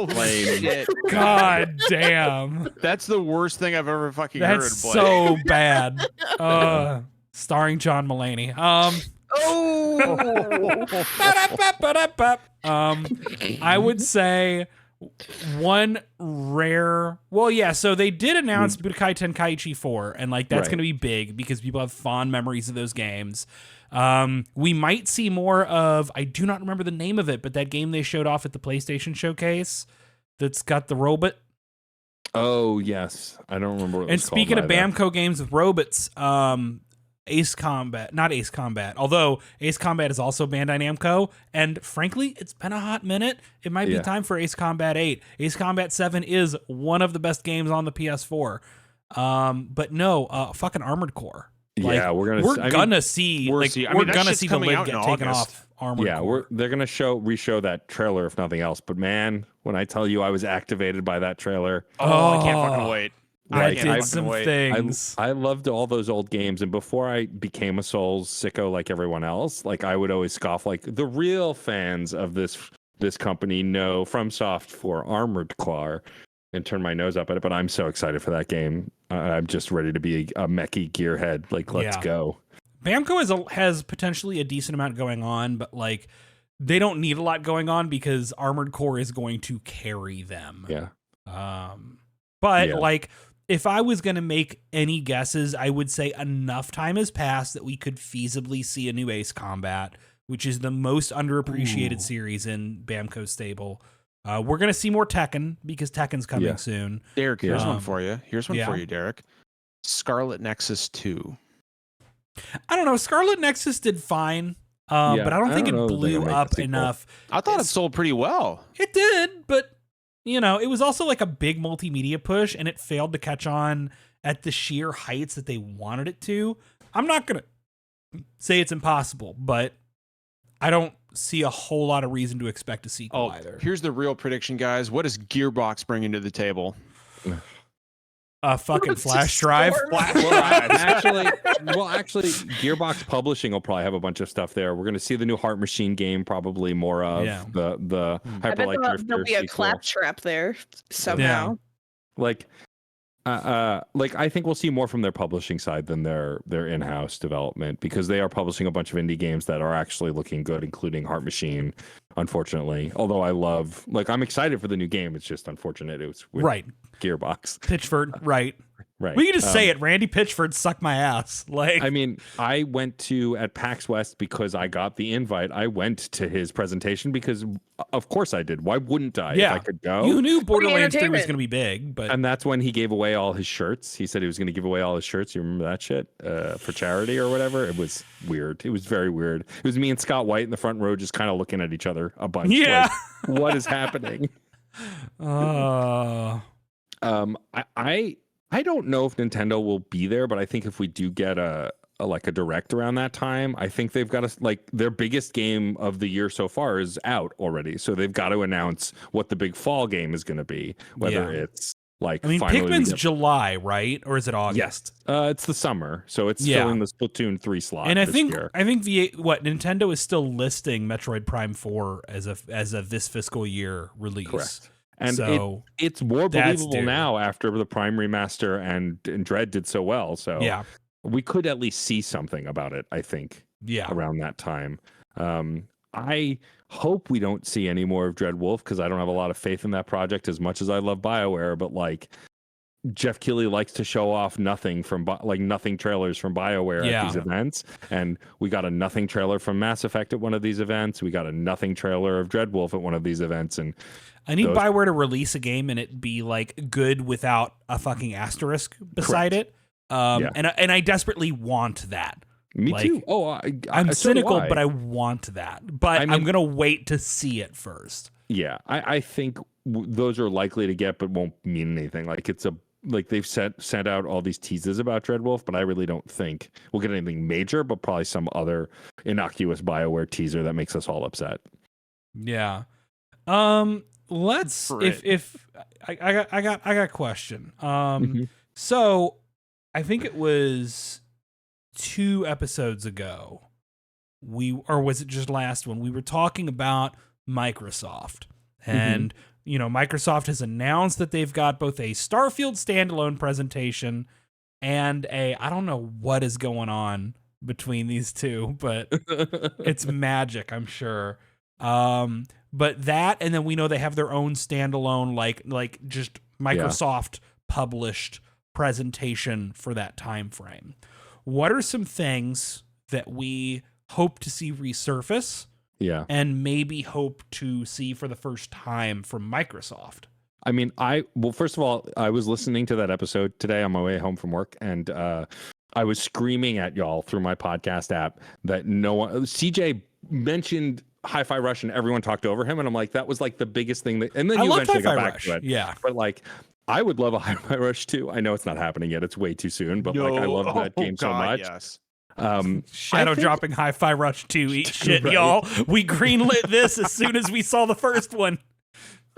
Holy shit. God damn. That's the worst thing I've ever fucking That's heard, Blake. so bad. Starring John Mulaney. I would say one rare. Well, yeah. So they did announce Budokai Tenkaichi 4, and like that's Right. going to be big because people have fond memories of those games. We might see more of. I do not remember the name of it, but that game they showed off at the PlayStation Showcase that's got the robot. Oh yes, I don't remember. What it And was speaking called of either. Bamco games with robots, Ace Combat, not Ace Combat, although Ace Combat is also Bandai Namco, and frankly, it's been a hot minute. It might be Yeah. time for Ace Combat 8. Ace Combat 7 is one of the best games on the PS4. But no, fucking Armored Core. Yeah, we're gonna. We're I mean, gonna see. we're Like, see- I we're mean, that gonna shit's see the coming lid out get in taken August. off Armored yeah, Core. they're gonna re-show that trailer if nothing else. But man, when I tell you I was activated by that trailer, Oh, I can't Oh. fucking wait. I Like, can't did fucking some wait. things. I loved all those old games, and before I became a Souls sicko like everyone else, like I would always scoff. Like the real fans of this company know FromSoft for Armored Core, and turn my nose up at it. But I'm so excited for that game. I'm just ready to be a mechy gearhead. Like let's Yeah. go. Bamco has potentially a decent amount going on, but like they don't need a lot going on because Armored Core is going to carry them. Yeah. But Yeah. like if I was going to make any guesses, I would say enough time has passed that we could feasibly see a new Ace Combat, which is the most underappreciated Ooh. series in Bamco's stable. We're going to see more Tekken because Tekken's coming Yeah. soon. Derek, here's Yeah. one for you. Here's one Yeah. for you, Derek. Scarlet Nexus 2. I don't know. Scarlet Nexus did fine, Yeah, but I don't think know it if they're blew gonna make a up sequel. enough. I thought it It's- sold pretty well. It did, but it was also like a big multimedia push, and it failed to catch on at the sheer heights that they wanted it to. I'm not gonna say it's impossible, but I don't see a whole lot of reason to expect a sequel either. Here's the real prediction, guys. What is Gearbox bringing to the table? A fucking flash drive. Storm. actually, Gearbox Publishing will probably have a bunch of stuff there. We're going to see the new Heart Machine game, probably more of Yeah. the I Hyper bet Light there'll Drifter be a sequel. claptrap there somehow. Like I think we'll see more from their publishing side than their in-house development, because they are publishing a bunch of indie games that are actually looking good, including Heart Machine. Unfortunately, although I'm excited for the new game. It's just unfortunate it was with Right. Gearbox. Pitchford, right. Right. We can just say it. Randy Pitchford sucked my ass. Like, I mean, I went at PAX West because I got the invite. I went to his presentation because, of course, I did. Why wouldn't I? Yeah. If I could go. you knew Borderlands 3 was entertainment. going to be big, but And that's when he gave away all his shirts. He said he was going to give away all his shirts. You remember that shit? For charity or whatever. It was weird. It was very weird. It was me and Scott White in the front row just kind of looking at each other a bunch. Yeah. Like, what is happening? I don't know if Nintendo will be there, but I think if we do get a like a direct around that time, I think they've got to like their biggest game of the year so far is out already, so they've got to announce what the big fall game is going to be, whether it's like I mean, finally Pikmin's July, right? Or is it August? Yes, it's the summer, so it's filling the Splatoon 3 slot. And I this think year. Nintendo is still listing Metroid Prime 4 as of this fiscal year release. Correct. And so it's more believable due. now after the Prime remaster and Dread did so well. So yeah, we could at least see something about it, I think, around that time. I hope we don't see any more of Dread Wolf because I don't have a lot of faith in that project as much as I love BioWare. But like Jeff Keighley likes to show off nothing trailers from BioWare at these events. And we got a nothing trailer from Mass Effect at one of these events. We got a nothing trailer of Dread Wolf at one of these events. And I need BioWare to release a game and it be like good without a fucking asterisk beside it. And I desperately want that. Me too. Oh, I'm cynical, but I want that. But I mean, I'm gonna wait to see it first. Yeah, I think those are likely to get, but won't mean anything. Like they've sent out all these teases about Dreadwolf, but I really don't think we'll get anything major. But probably some other innocuous BioWare teaser that makes us all upset. Yeah. Let's if I got a question. So I think it was 2 episodes ago, or was it just last one? We were talking about Microsoft, and Microsoft has announced that they've got both a Starfield standalone presentation and I don't know what is going on between these two, but it's magic, I'm sure. But that, and then we know they have their own standalone, like just Microsoft published presentation for that time frame. What are some things that we hope to see resurface? Yeah. And maybe hope to see for the first time from Microsoft? I mean, first of all, I was listening to that episode today on my way home from work, and I was screaming at y'all through my podcast app that CJ mentioned Hi-Fi Rush and everyone talked over him, and I'm like, that was like the biggest thing and then you eventually got back to it. Yeah. But like, I would love a Hi-Fi Rush too. I know it's not happening yet. It's way too soon, but like I love that game so much. Yes. Shadow dropping Hi-Fi Rush 2. Eat shit, y'all. We greenlit this as soon as we saw the first one.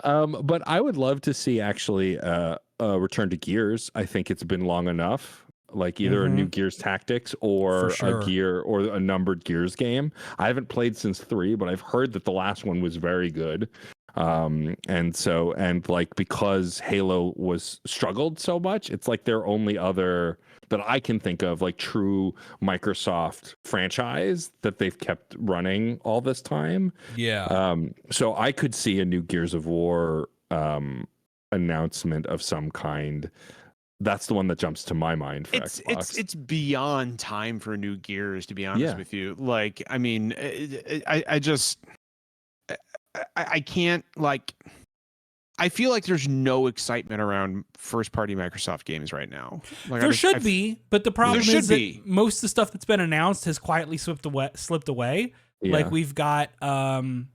But I would love to see actually a return to Gears. I think it's been long enough. Like either a new Gears Tactics or a Gear or a numbered Gears game. I haven't played since 3, but I've heard that the last one was very good. And like because Halo was struggled so much, it's like their only other that I can think of like true Microsoft franchise that they've kept running all this time. Yeah. So I could see a new Gears of War announcement of some kind. That's the one that jumps to my mind for Xbox. It's beyond time for new Gears, to be honest with you. Like, I mean, I can't, like, I feel like there's no excitement around first-party Microsoft games right now. Like, there should be, but the problem is that most of the stuff that's been announced has quietly slipped away. Yeah. Like, we've got, Hellblade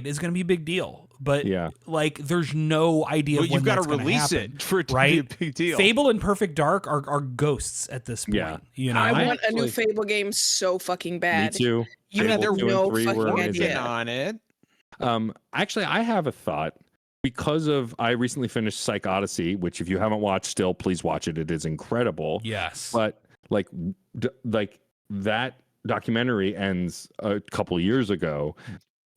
is going to be a big deal. But like, there's no idea when you've got to release it for it to be a big deal. Fable and Perfect Dark are ghosts at this point. Yeah. I want a new Fable game so fucking bad. Me too. You have no fucking idea on it. Actually, I have a thought because I recently finished Psych Odyssey, which if you haven't watched still, please watch it. It is incredible. Yes. But like that documentary ends a couple years ago.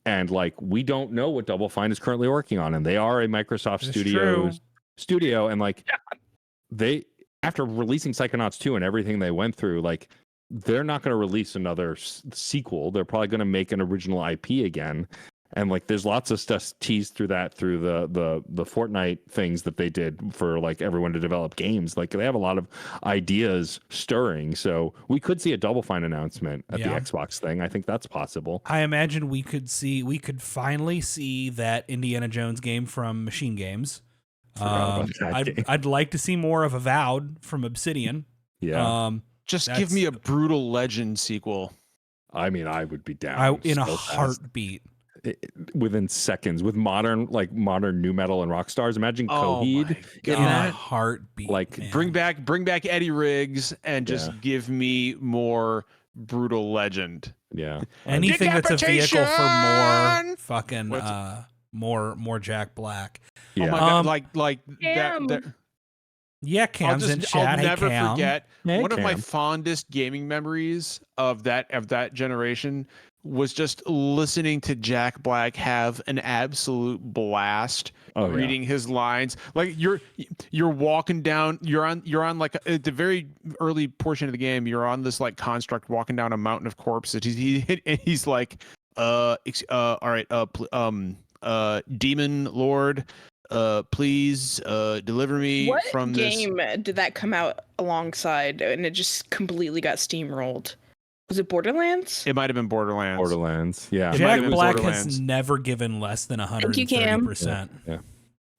And like, we don't know what Double Fine is currently working on, and they are a Microsoft studio. And like, they after releasing Psychonauts 2 and everything they went through, like, they're not going to release another sequel. They're probably going to make an original IP again. And like, there's lots of stuff teased through the Fortnite things that they did for like everyone to develop games. Like, they have a lot of ideas stirring. So we could see a Double Fine announcement at the Xbox thing. I think that's possible. I imagine we could finally see that Indiana Jones game from Machine Games. I'd like to see more of Avowed from Obsidian. Yeah. Just give me a Brutal Legend sequel. I mean, I would be down in a heartbeat. within seconds with modern new metal and rock stars. Imagine Coheed my in God. In a that. heartbeat. Like, man. Bring back Eddie Riggs and just give me more brutal legend. Yeah. anything that's a vehicle for more Decapitation! fucking more Jack Black. Yeah. Oh my God, like Cam. that. Yeah, Cam's in chat. I'll Hey, never Cam. forget Hey, one of my Cam. fondest gaming memories of that generation was just listening to Jack Black have an absolute blast Oh, yeah. reading his lines. Like you're walking down, you're on like at the very early portion of the game, you're on this like construct walking down a mountain of corpses. He's like, all right, demon lord, please deliver me What from this. game did that come out alongside and it just completely got steamrolled? Was it Borderlands? It might have been Borderlands. Borderlands. Yeah. It might have Jack been Black Borderlands. has never given less than Thank you, Cam. 130%. Yeah.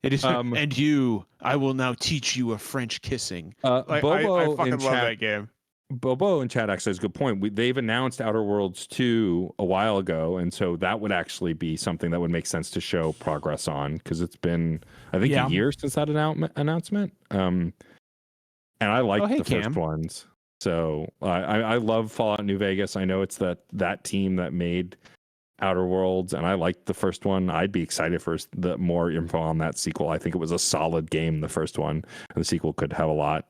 It is, Um, and you, I will now teach you a French kissing. Like, Bobo I in fucking love chat. that game. Bobo in chat actually has a good point. They've announced Outer Worlds 2 a while ago, and so that would actually be something that would make sense to show progress on, because it's been, I think, Yeah. a year since that announcement. And I liked hey, the Cam. first ones. So I love Fallout New Vegas. I know it's that team that made Outer Worlds, and I liked the first one. I'd be excited for the more info on that sequel. I think it was a solid game, the first one, and the sequel could have a lot.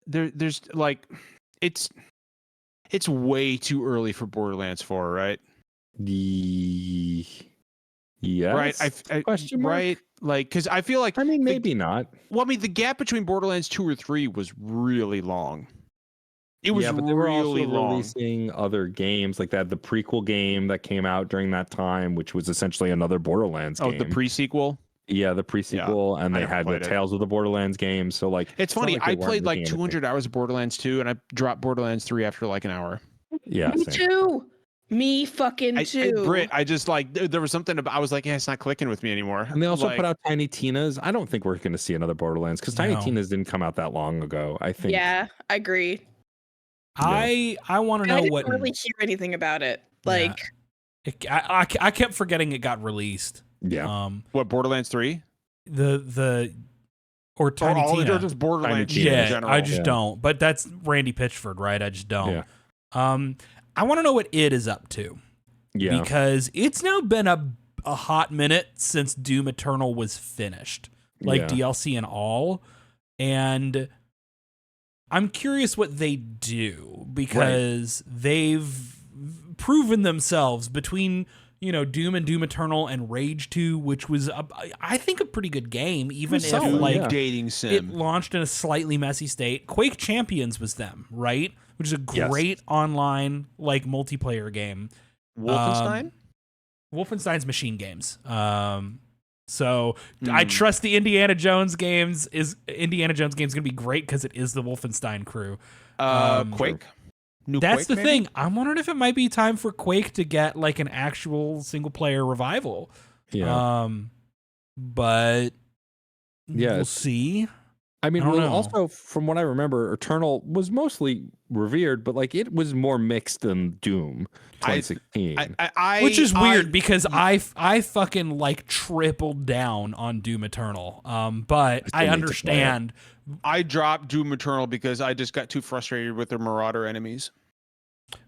There's like, it's way too early for Borderlands 4, right? Yes. Right. Question mark? Right. Like, because I feel like, I mean, maybe not. well, I mean, the gap between Borderlands 2 or 3 was really long. It was But they were also really long. releasing other games, like that. The prequel game that came out during that time, which was essentially another Borderlands game. Oh, the pre-sequel. Yeah, the pre-sequel, and I they never had the played it. Tales of the Borderlands games. So like, It's not funny. like they I weren't played like making anything. 200 hours of Borderlands 2, and I dropped Borderlands 3 after like an hour. Yeah, Me same. too. Me fucking too. Britt, I just like there was something about. I was like, yeah, it's not clicking with me anymore. And they also like, put out Tiny Tina's. I don't think we're going to see another Borderlands, because Tiny No. Tina's didn't come out that long ago. I think. Yeah, I agree. I want to And I know didn't what. really hear anything about it. Like, I kept forgetting it got released. Yeah. what, Borderlands 3? Or Tiny Tina. Or just Borderlands Tiny Tina. in Yeah, general. I just Yeah. don't. But that's Randy Pitchford, right? I just don't. Yeah. I want to know what it is up to. Yeah. Because it's now been a hot minute since Doom Eternal was finished, like Yeah. DLC and all. And I'm curious what they do, because they've proven themselves between, Doom and Doom Eternal and Rage 2, which was, I think, a pretty good game, even if, solid, like, yeah. Dating sim. it launched in a slightly messy state. Quake Champions was them, right? Which is a great online, like, multiplayer game. Wolfenstein? Wolfenstein's Machine Games. So I trust the Indiana Jones games. Indiana Jones games going to be great because it is the Wolfenstein crew. Quake? New That's Quake, the maybe? thing. I'm wondering if it might be time for Quake to get like an actual single player revival. Yeah. But Yeah, we'll see. I mean, I don't know. also from what I remember, Eternal was mostly revered, but like it was more mixed than Doom 2016. Which is weird because I fucking like tripled down on Doom Eternal. But I need to play it. understand. I dropped Doom Eternal because I just got too frustrated with the Marauder enemies.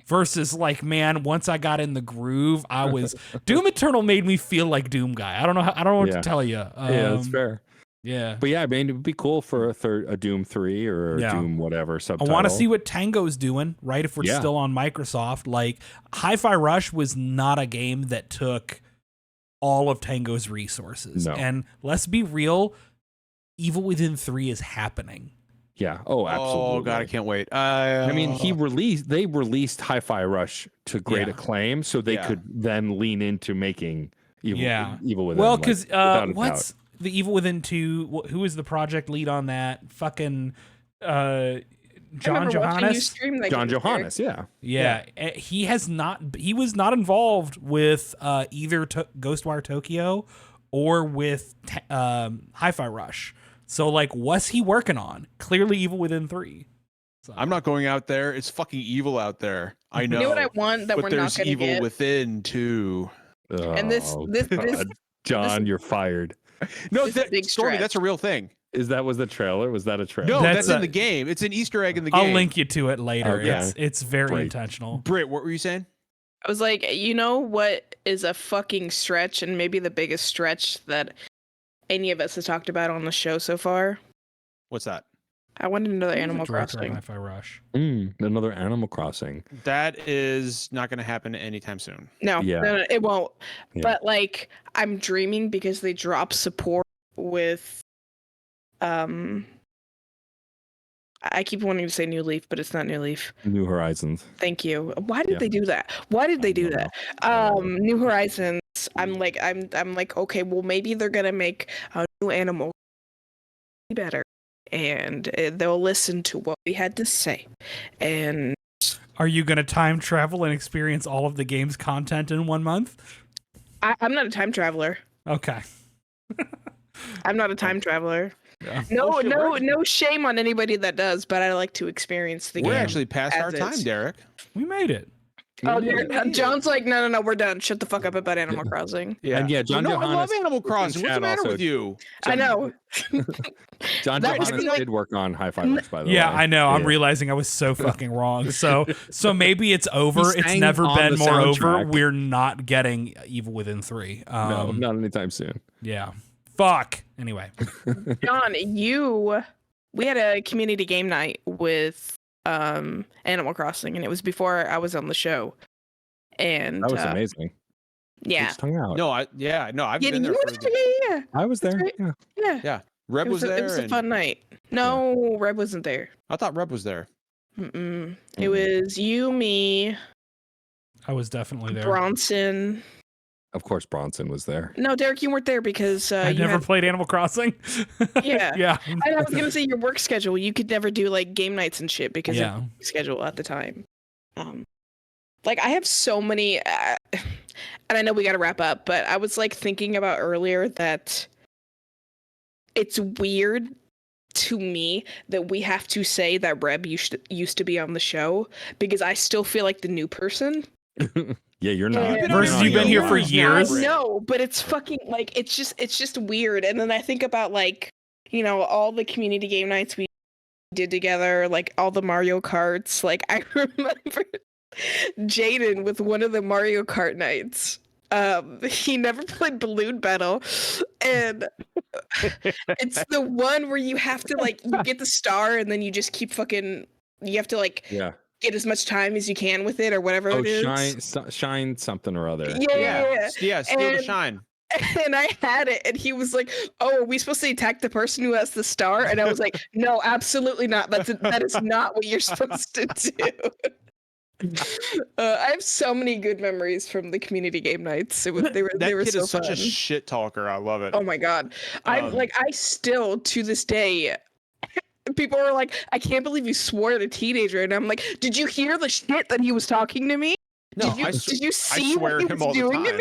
Versus like, man, once I got in the groove, I was Doom Eternal made me feel like Doom guy. I don't know. I don't know what Yeah. to tell you. Yeah, that's fair. Yeah. But yeah, I mean, it would be cool for a Doom 3 or a Yeah. Doom whatever I subtitle. want to see what Tango's doing, right? If we're Yeah. still on Microsoft, like Hi-Fi Rush was not a game that took all of Tango's resources. No. And let's be real, Evil Within 3 is happening. Yeah. Oh, absolutely. Oh god, I can't wait. I mean, they released Hi-Fi Rush to great Yeah. acclaim, so they Yeah. could then lean into making Evil Within. Well, like, because without a what's doubt. the Evil Within 2? Who is the project lead on that? Fucking I John remember watching you Johannes. stream that John game, Johannes, yeah. Yeah, he has not. He was not involved with either Ghostwire Tokyo or with Hi-Fi Rush. So, like, what's he working on? Clearly, Evil Within 3. So. I'm not going out there. It's fucking evil out there. I know. You know what I want that but we're not there's going to evil get? within too. And this John, you're fired. No, This is a big Stormy, that's a stretch. real thing. Was the trailer? Was that a trailer? No, That's that's in a- the game. It's an Easter egg in the game. I'll link you to it later. Okay. It's very Great. intentional. Britt, what were you saying? I was like, you know what is a fucking stretch, and maybe the biggest stretch that any of us has talked about on the show so far? What's that? I wanted another Who's the Animal director of Crossing. Hi-Fi Rush. Another Animal Crossing. That is not going to happen anytime soon. No, Yeah. no, it won't. Yeah. But like, I'm dreaming because they drop support with, I keep wanting to say New Leaf, but it's not New Leaf. New Horizons. Thank you. Why did Yeah. they do that? Why did they do don't that? know. New Horizons. I'm like, okay, well maybe they're gonna make a new Animal better, and they'll listen to what we had to say. And Are you going to time travel and experience all of the game's content in 1 month? I'm not a time traveler. Okay. I'm not a time traveler. Yeah. No, Oh, shit, no shame on anybody that does, but I like to experience the We're game. actually past as our time, is. Derek. We made it. Oh, Yeah. John's like, no, we're done. Shut the fuck up about Animal Crossing. Yeah. And yeah, John no, I love Johannes Animal Crossing. What's the chat matter also- with you? I know. John That was Johannes like- did work on Hi-Fi Rush, by the way. Yeah, I know. I'm Yeah. realizing I was so fucking wrong. So maybe it's over. He It's sang never on been the more over. soundtrack. We're not getting Evil Within 3. No, not anytime soon. Yeah. Fuck. Anyway. John, we had a community game night with Animal Crossing, and it was before I was on the show. And That was amazing. We yeah. just hung out. No, I've Yeah, been there. you For were there, yeah. I was there. right. Yeah. Yeah. Reb was there. It was a and- fun night. No, Reb wasn't there. I thought Reb was there. Mm-mm. It was you, me, I was definitely there. Bronson. Of course, Bronson was there. No, Derek, you weren't there because I you never had. played Animal Crossing. Yeah. Yeah. I was gonna say your work schedule. You could never do like game nights and shit because Yeah. of your schedule at the time. Like I have so many, and I know we got to wrap up, but I was like thinking about earlier that it's weird to me that we have to say that Reb used to be on the show because I still feel like the new person. Yeah, you're not. Yeah. Versus you've been here for years. No, but it's fucking like it's just weird. And then I think about like, you know, all the community game nights we did together, like all the Mario Karts. Like I remember Jaden with one of the Mario Kart nights. He never played Balloon Battle, and it's the one where you have to like you get the star and then you just keep fucking. You have to like Yeah. get as much time as you can with it or whatever Oh, it is. shine something or other. Yeah. Yeah, steal the And- shine. And I had it, and he was like, "Oh, are we supposed to attack the person who has the star?" And I was like, "No, absolutely not. That is not what you're supposed to do." I have so many good memories from the community game nights. They were That kid so is such fun. a shit talker. I love it. Oh my god, I still to this day. People are like, "I can't believe you swore at a teenager," and I'm like, "Did you hear the shit that he was talking to me? No, Did you see swear what at he him was all the doing to time.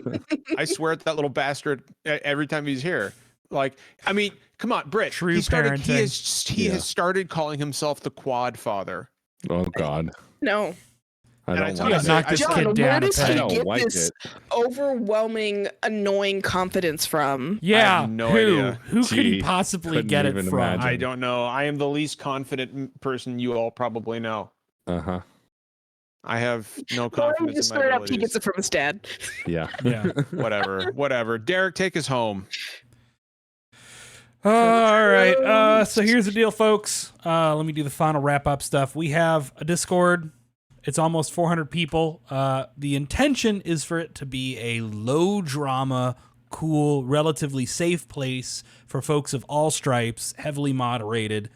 me?" Like, I swear at that little bastard every time he's here. Like, I mean, come on, Britt. True He parenting. has started calling himself the Quad Father. Oh God. No. I And I don't tell like you, it. knock this John, kid where down a does peg. he I don't get like this it. overwhelming, annoying confidence from? Yeah. have no who? idea. Who could he Gee, possibly couldn't get it even from? imagine. I don't know. I am the least confident person you all probably know. Uh-huh. I have no Or confidence just in my straight up, he abilities. gets it from his dad. Yeah. Yeah. Whatever. Derek, take us home. All right. So here's the deal, folks. Let me do the final wrap up stuff. We have a Discord. It's almost 400 people. The intention is for it to be a low drama, cool, relatively safe place for folks of all stripes, heavily moderated.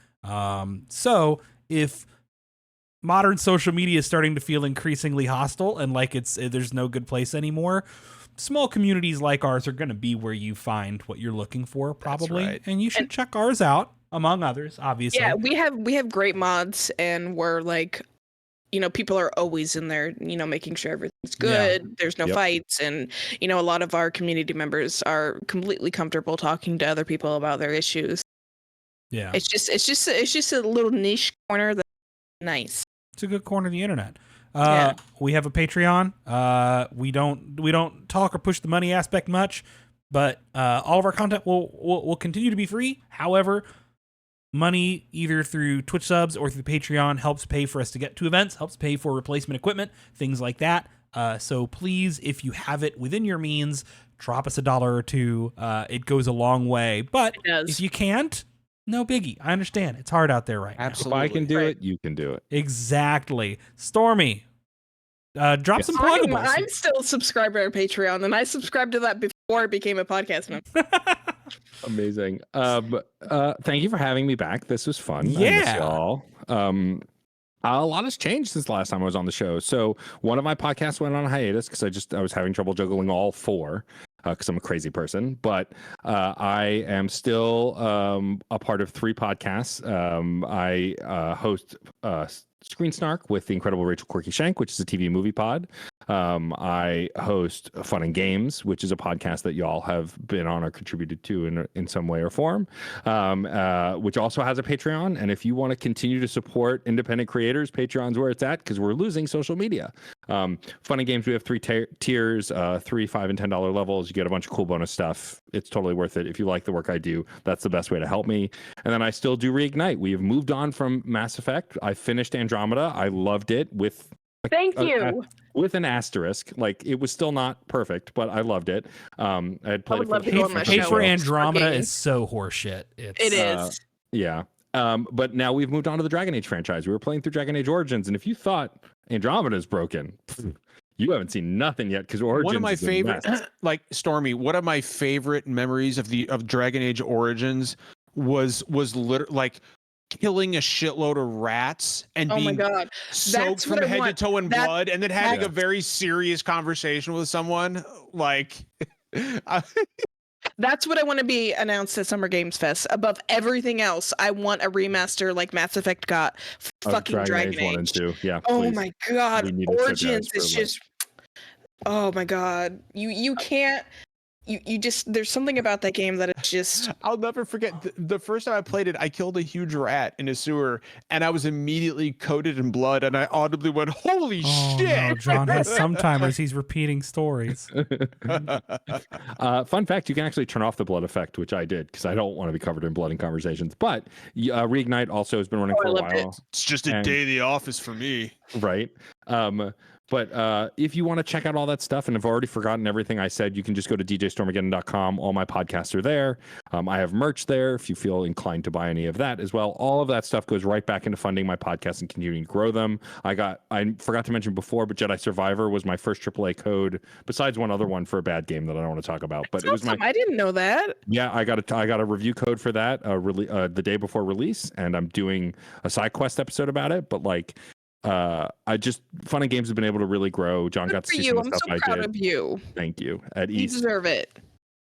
So if modern social media is starting to feel increasingly hostile and like there's no good place anymore, small communities like ours are going to be where you find what you're looking for, probably. right. And you should check ours out, among others, obviously. Yeah, we have great mods, and we're like, you know, people are always in there, you know, making sure everything's good. There's no Yep. fights, and you know, a lot of our community members are completely comfortable talking to other people about their issues. Yeah. It's just a little niche corner that's nice. It's a good corner of the internet. Yeah. We have a Patreon. We don't talk or push the money aspect much, but all of our content will continue to be free. However, money either through Twitch subs or through Patreon helps pay for us to get to events, helps pay for replacement equipment, things like that. So please, if you have it within your means, drop us $1 or $2. It goes a long way. But It does. if you can't, no biggie. I understand. It's hard out there right now. Absolutely. If I can do Right. it, you can do it. Exactly. Stormy, drop some pluggables. I'm still a subscriber to Patreon, and I subscribed to that before it became a podcast member. Amazing. Thank you for having me back. This was fun. I miss Yeah. y'all. A lot has changed since the last time I was on the show. So one of my podcasts went on hiatus because I was having trouble juggling all four because I'm a crazy person. But I am still a part of 3 podcasts. I host Screen Snark with the incredible Rachel Quirky Shank, which is a TV movie pod. I host Fun and Games, which is a podcast that y'all have been on or contributed to in some way or form, which also has a Patreon. And if you want to continue to support independent creators, Patreon's where it's at because we're losing social media. Fun and Games, we have 3 tiers, $3, $5, and $10 levels. You get a bunch of cool bonus stuff. It's totally worth it. If you like the work I do, that's the best way to help me. And then I still do Reignite. We have moved on from Mass Effect. I finished Andromeda. I loved it with Thank you. with an asterisk. Like, it was still not perfect, but I loved it. I had played would it for love the to go first on my time. Hate for show. Andromeda Fucking- is so horseshit. It Uh, is. Yeah. But now we've moved on to the Dragon Age franchise. We were playing through Dragon Age Origins, and if you thought Andromeda is broken, you haven't seen nothing yet because Origins One of my is a favorite, mess. like Stormy, one of my favorite memories of Dragon Age Origins was literally like killing a shitload of rats and Oh my being god. soaked from what I head want. to toe in That- blood, and then having Yeah. a very serious conversation with someone. Like, That's what I want to be announced at Summer Games Fest. Above everything else, I want a remaster like Mass Effect got. Fucking Dragon Age. 1 and 2. Yeah. Oh please. my god. We need to sit down Origins for, is like- just oh my god. You can't you just there's something about that game that it's just I'll never forget the first time I played it. I killed a huge rat in a sewer, and I was immediately coated in blood, and I audibly went, "Holy Oh shit!" no, John has some timers. He's repeating stories. Fun fact, you can actually turn off the blood effect, which I did because I don't want to be covered in blood in conversations. But Reignite also has been running Oh, for I a loved it. while. It's just a And- day of the office for me. Right. But if you want to check out all that stuff and have already forgotten everything I said, you can just go to djstormageddon.com. All my podcasts are there. I have merch there if you feel inclined to buy any of that as well. All of that stuff goes right back into funding my podcast and continuing to grow them. I forgot to mention before, but Jedi Survivor was my first AAA code, besides one other one for a bad game that I don't want to talk about. But it was I didn't know that. Yeah, I got a review code for that the day before release, and I'm doing a side quest episode about it. But like, Fun and Games have been able to really grow. John Good got to for see you. some of I'm the stuff so I proud did. of you. Thank you. At You East. deserve it.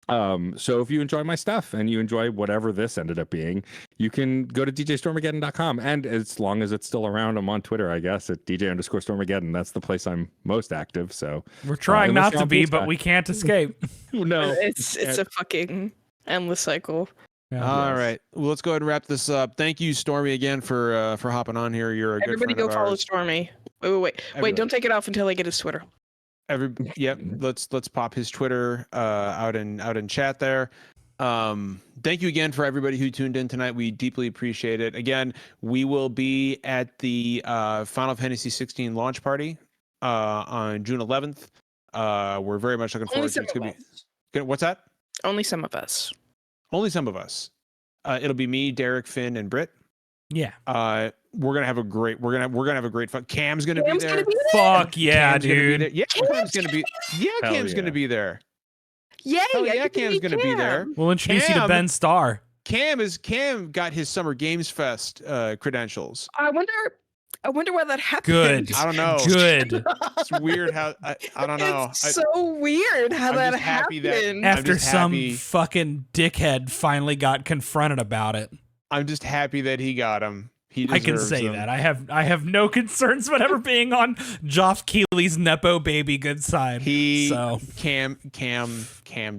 So if you enjoy my stuff and you enjoy whatever this ended up being, you can go to djstormageddon.com. And as long as it's still around, I'm on Twitter, I guess, at DJ_Stormageddon. That's the place I'm most active. So We're trying unless not you're to on be, Blue but Sky. we can't escape. No. It's a fucking endless cycle. Yeah. All Yes. right, well, let's go ahead and wrap this up. Thank you, Stormy, again for hopping on here. You're a good Everybody friend go of follow ours. Stormy. Wait, Everybody. don't take it off until I get his Twitter. Yep. Let's pop his Twitter out in chat there. Thank you again for everybody who tuned in tonight. We deeply appreciate it. Again, we will be at the Final Fantasy 16 launch party on June 11th. We're very much looking Only forward to some it. It's of gonna us. be what's that? Only some of us. Only some of us. It'll be me, Derek, Finn, and Britt. Yeah. We're gonna have a great fun. Cam's gonna be Cam's there. gonna be there. Fuck yeah, Cam's gonna be there. dude. Yeah, Cam's gonna be. Yeah, Hell Cam's gonna yeah. be there. Yay! Hell I yeah, get to Cam's meet gonna be there. Cam. We'll introduce you to Cam- Ben Starr. Cam got his Summer Games Fest credentials. I wonder why that happened. Good. I don't know. Good. It's weird how I don't know. It's so weird how I'm that just happy that- happened. I'm After just some happy- fucking dickhead finally got confronted about it. I'm just happy that he got him. He I can deserves say them. that. I have no concerns about ever being on Geoff Keighley's Nepo baby good side. Cam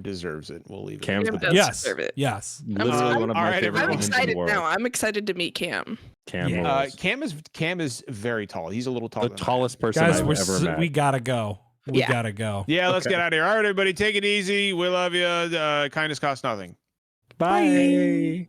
deserves it. We'll leave it. Cam's Cam the does best. deserve it. Yes. Literally one of all my right, favorite everyone. I'm villains in the excited world. now. I'm excited to meet Cam. Cam Yeah. rules. Cam is very tall. He's a little taller. The than I am. tallest person Guys, I've ever met. we gotta go. We Yeah. gotta go. Yeah, let's Okay. get out of here. All right, everybody, take it easy. We love you. Kindness costs nothing. Bye.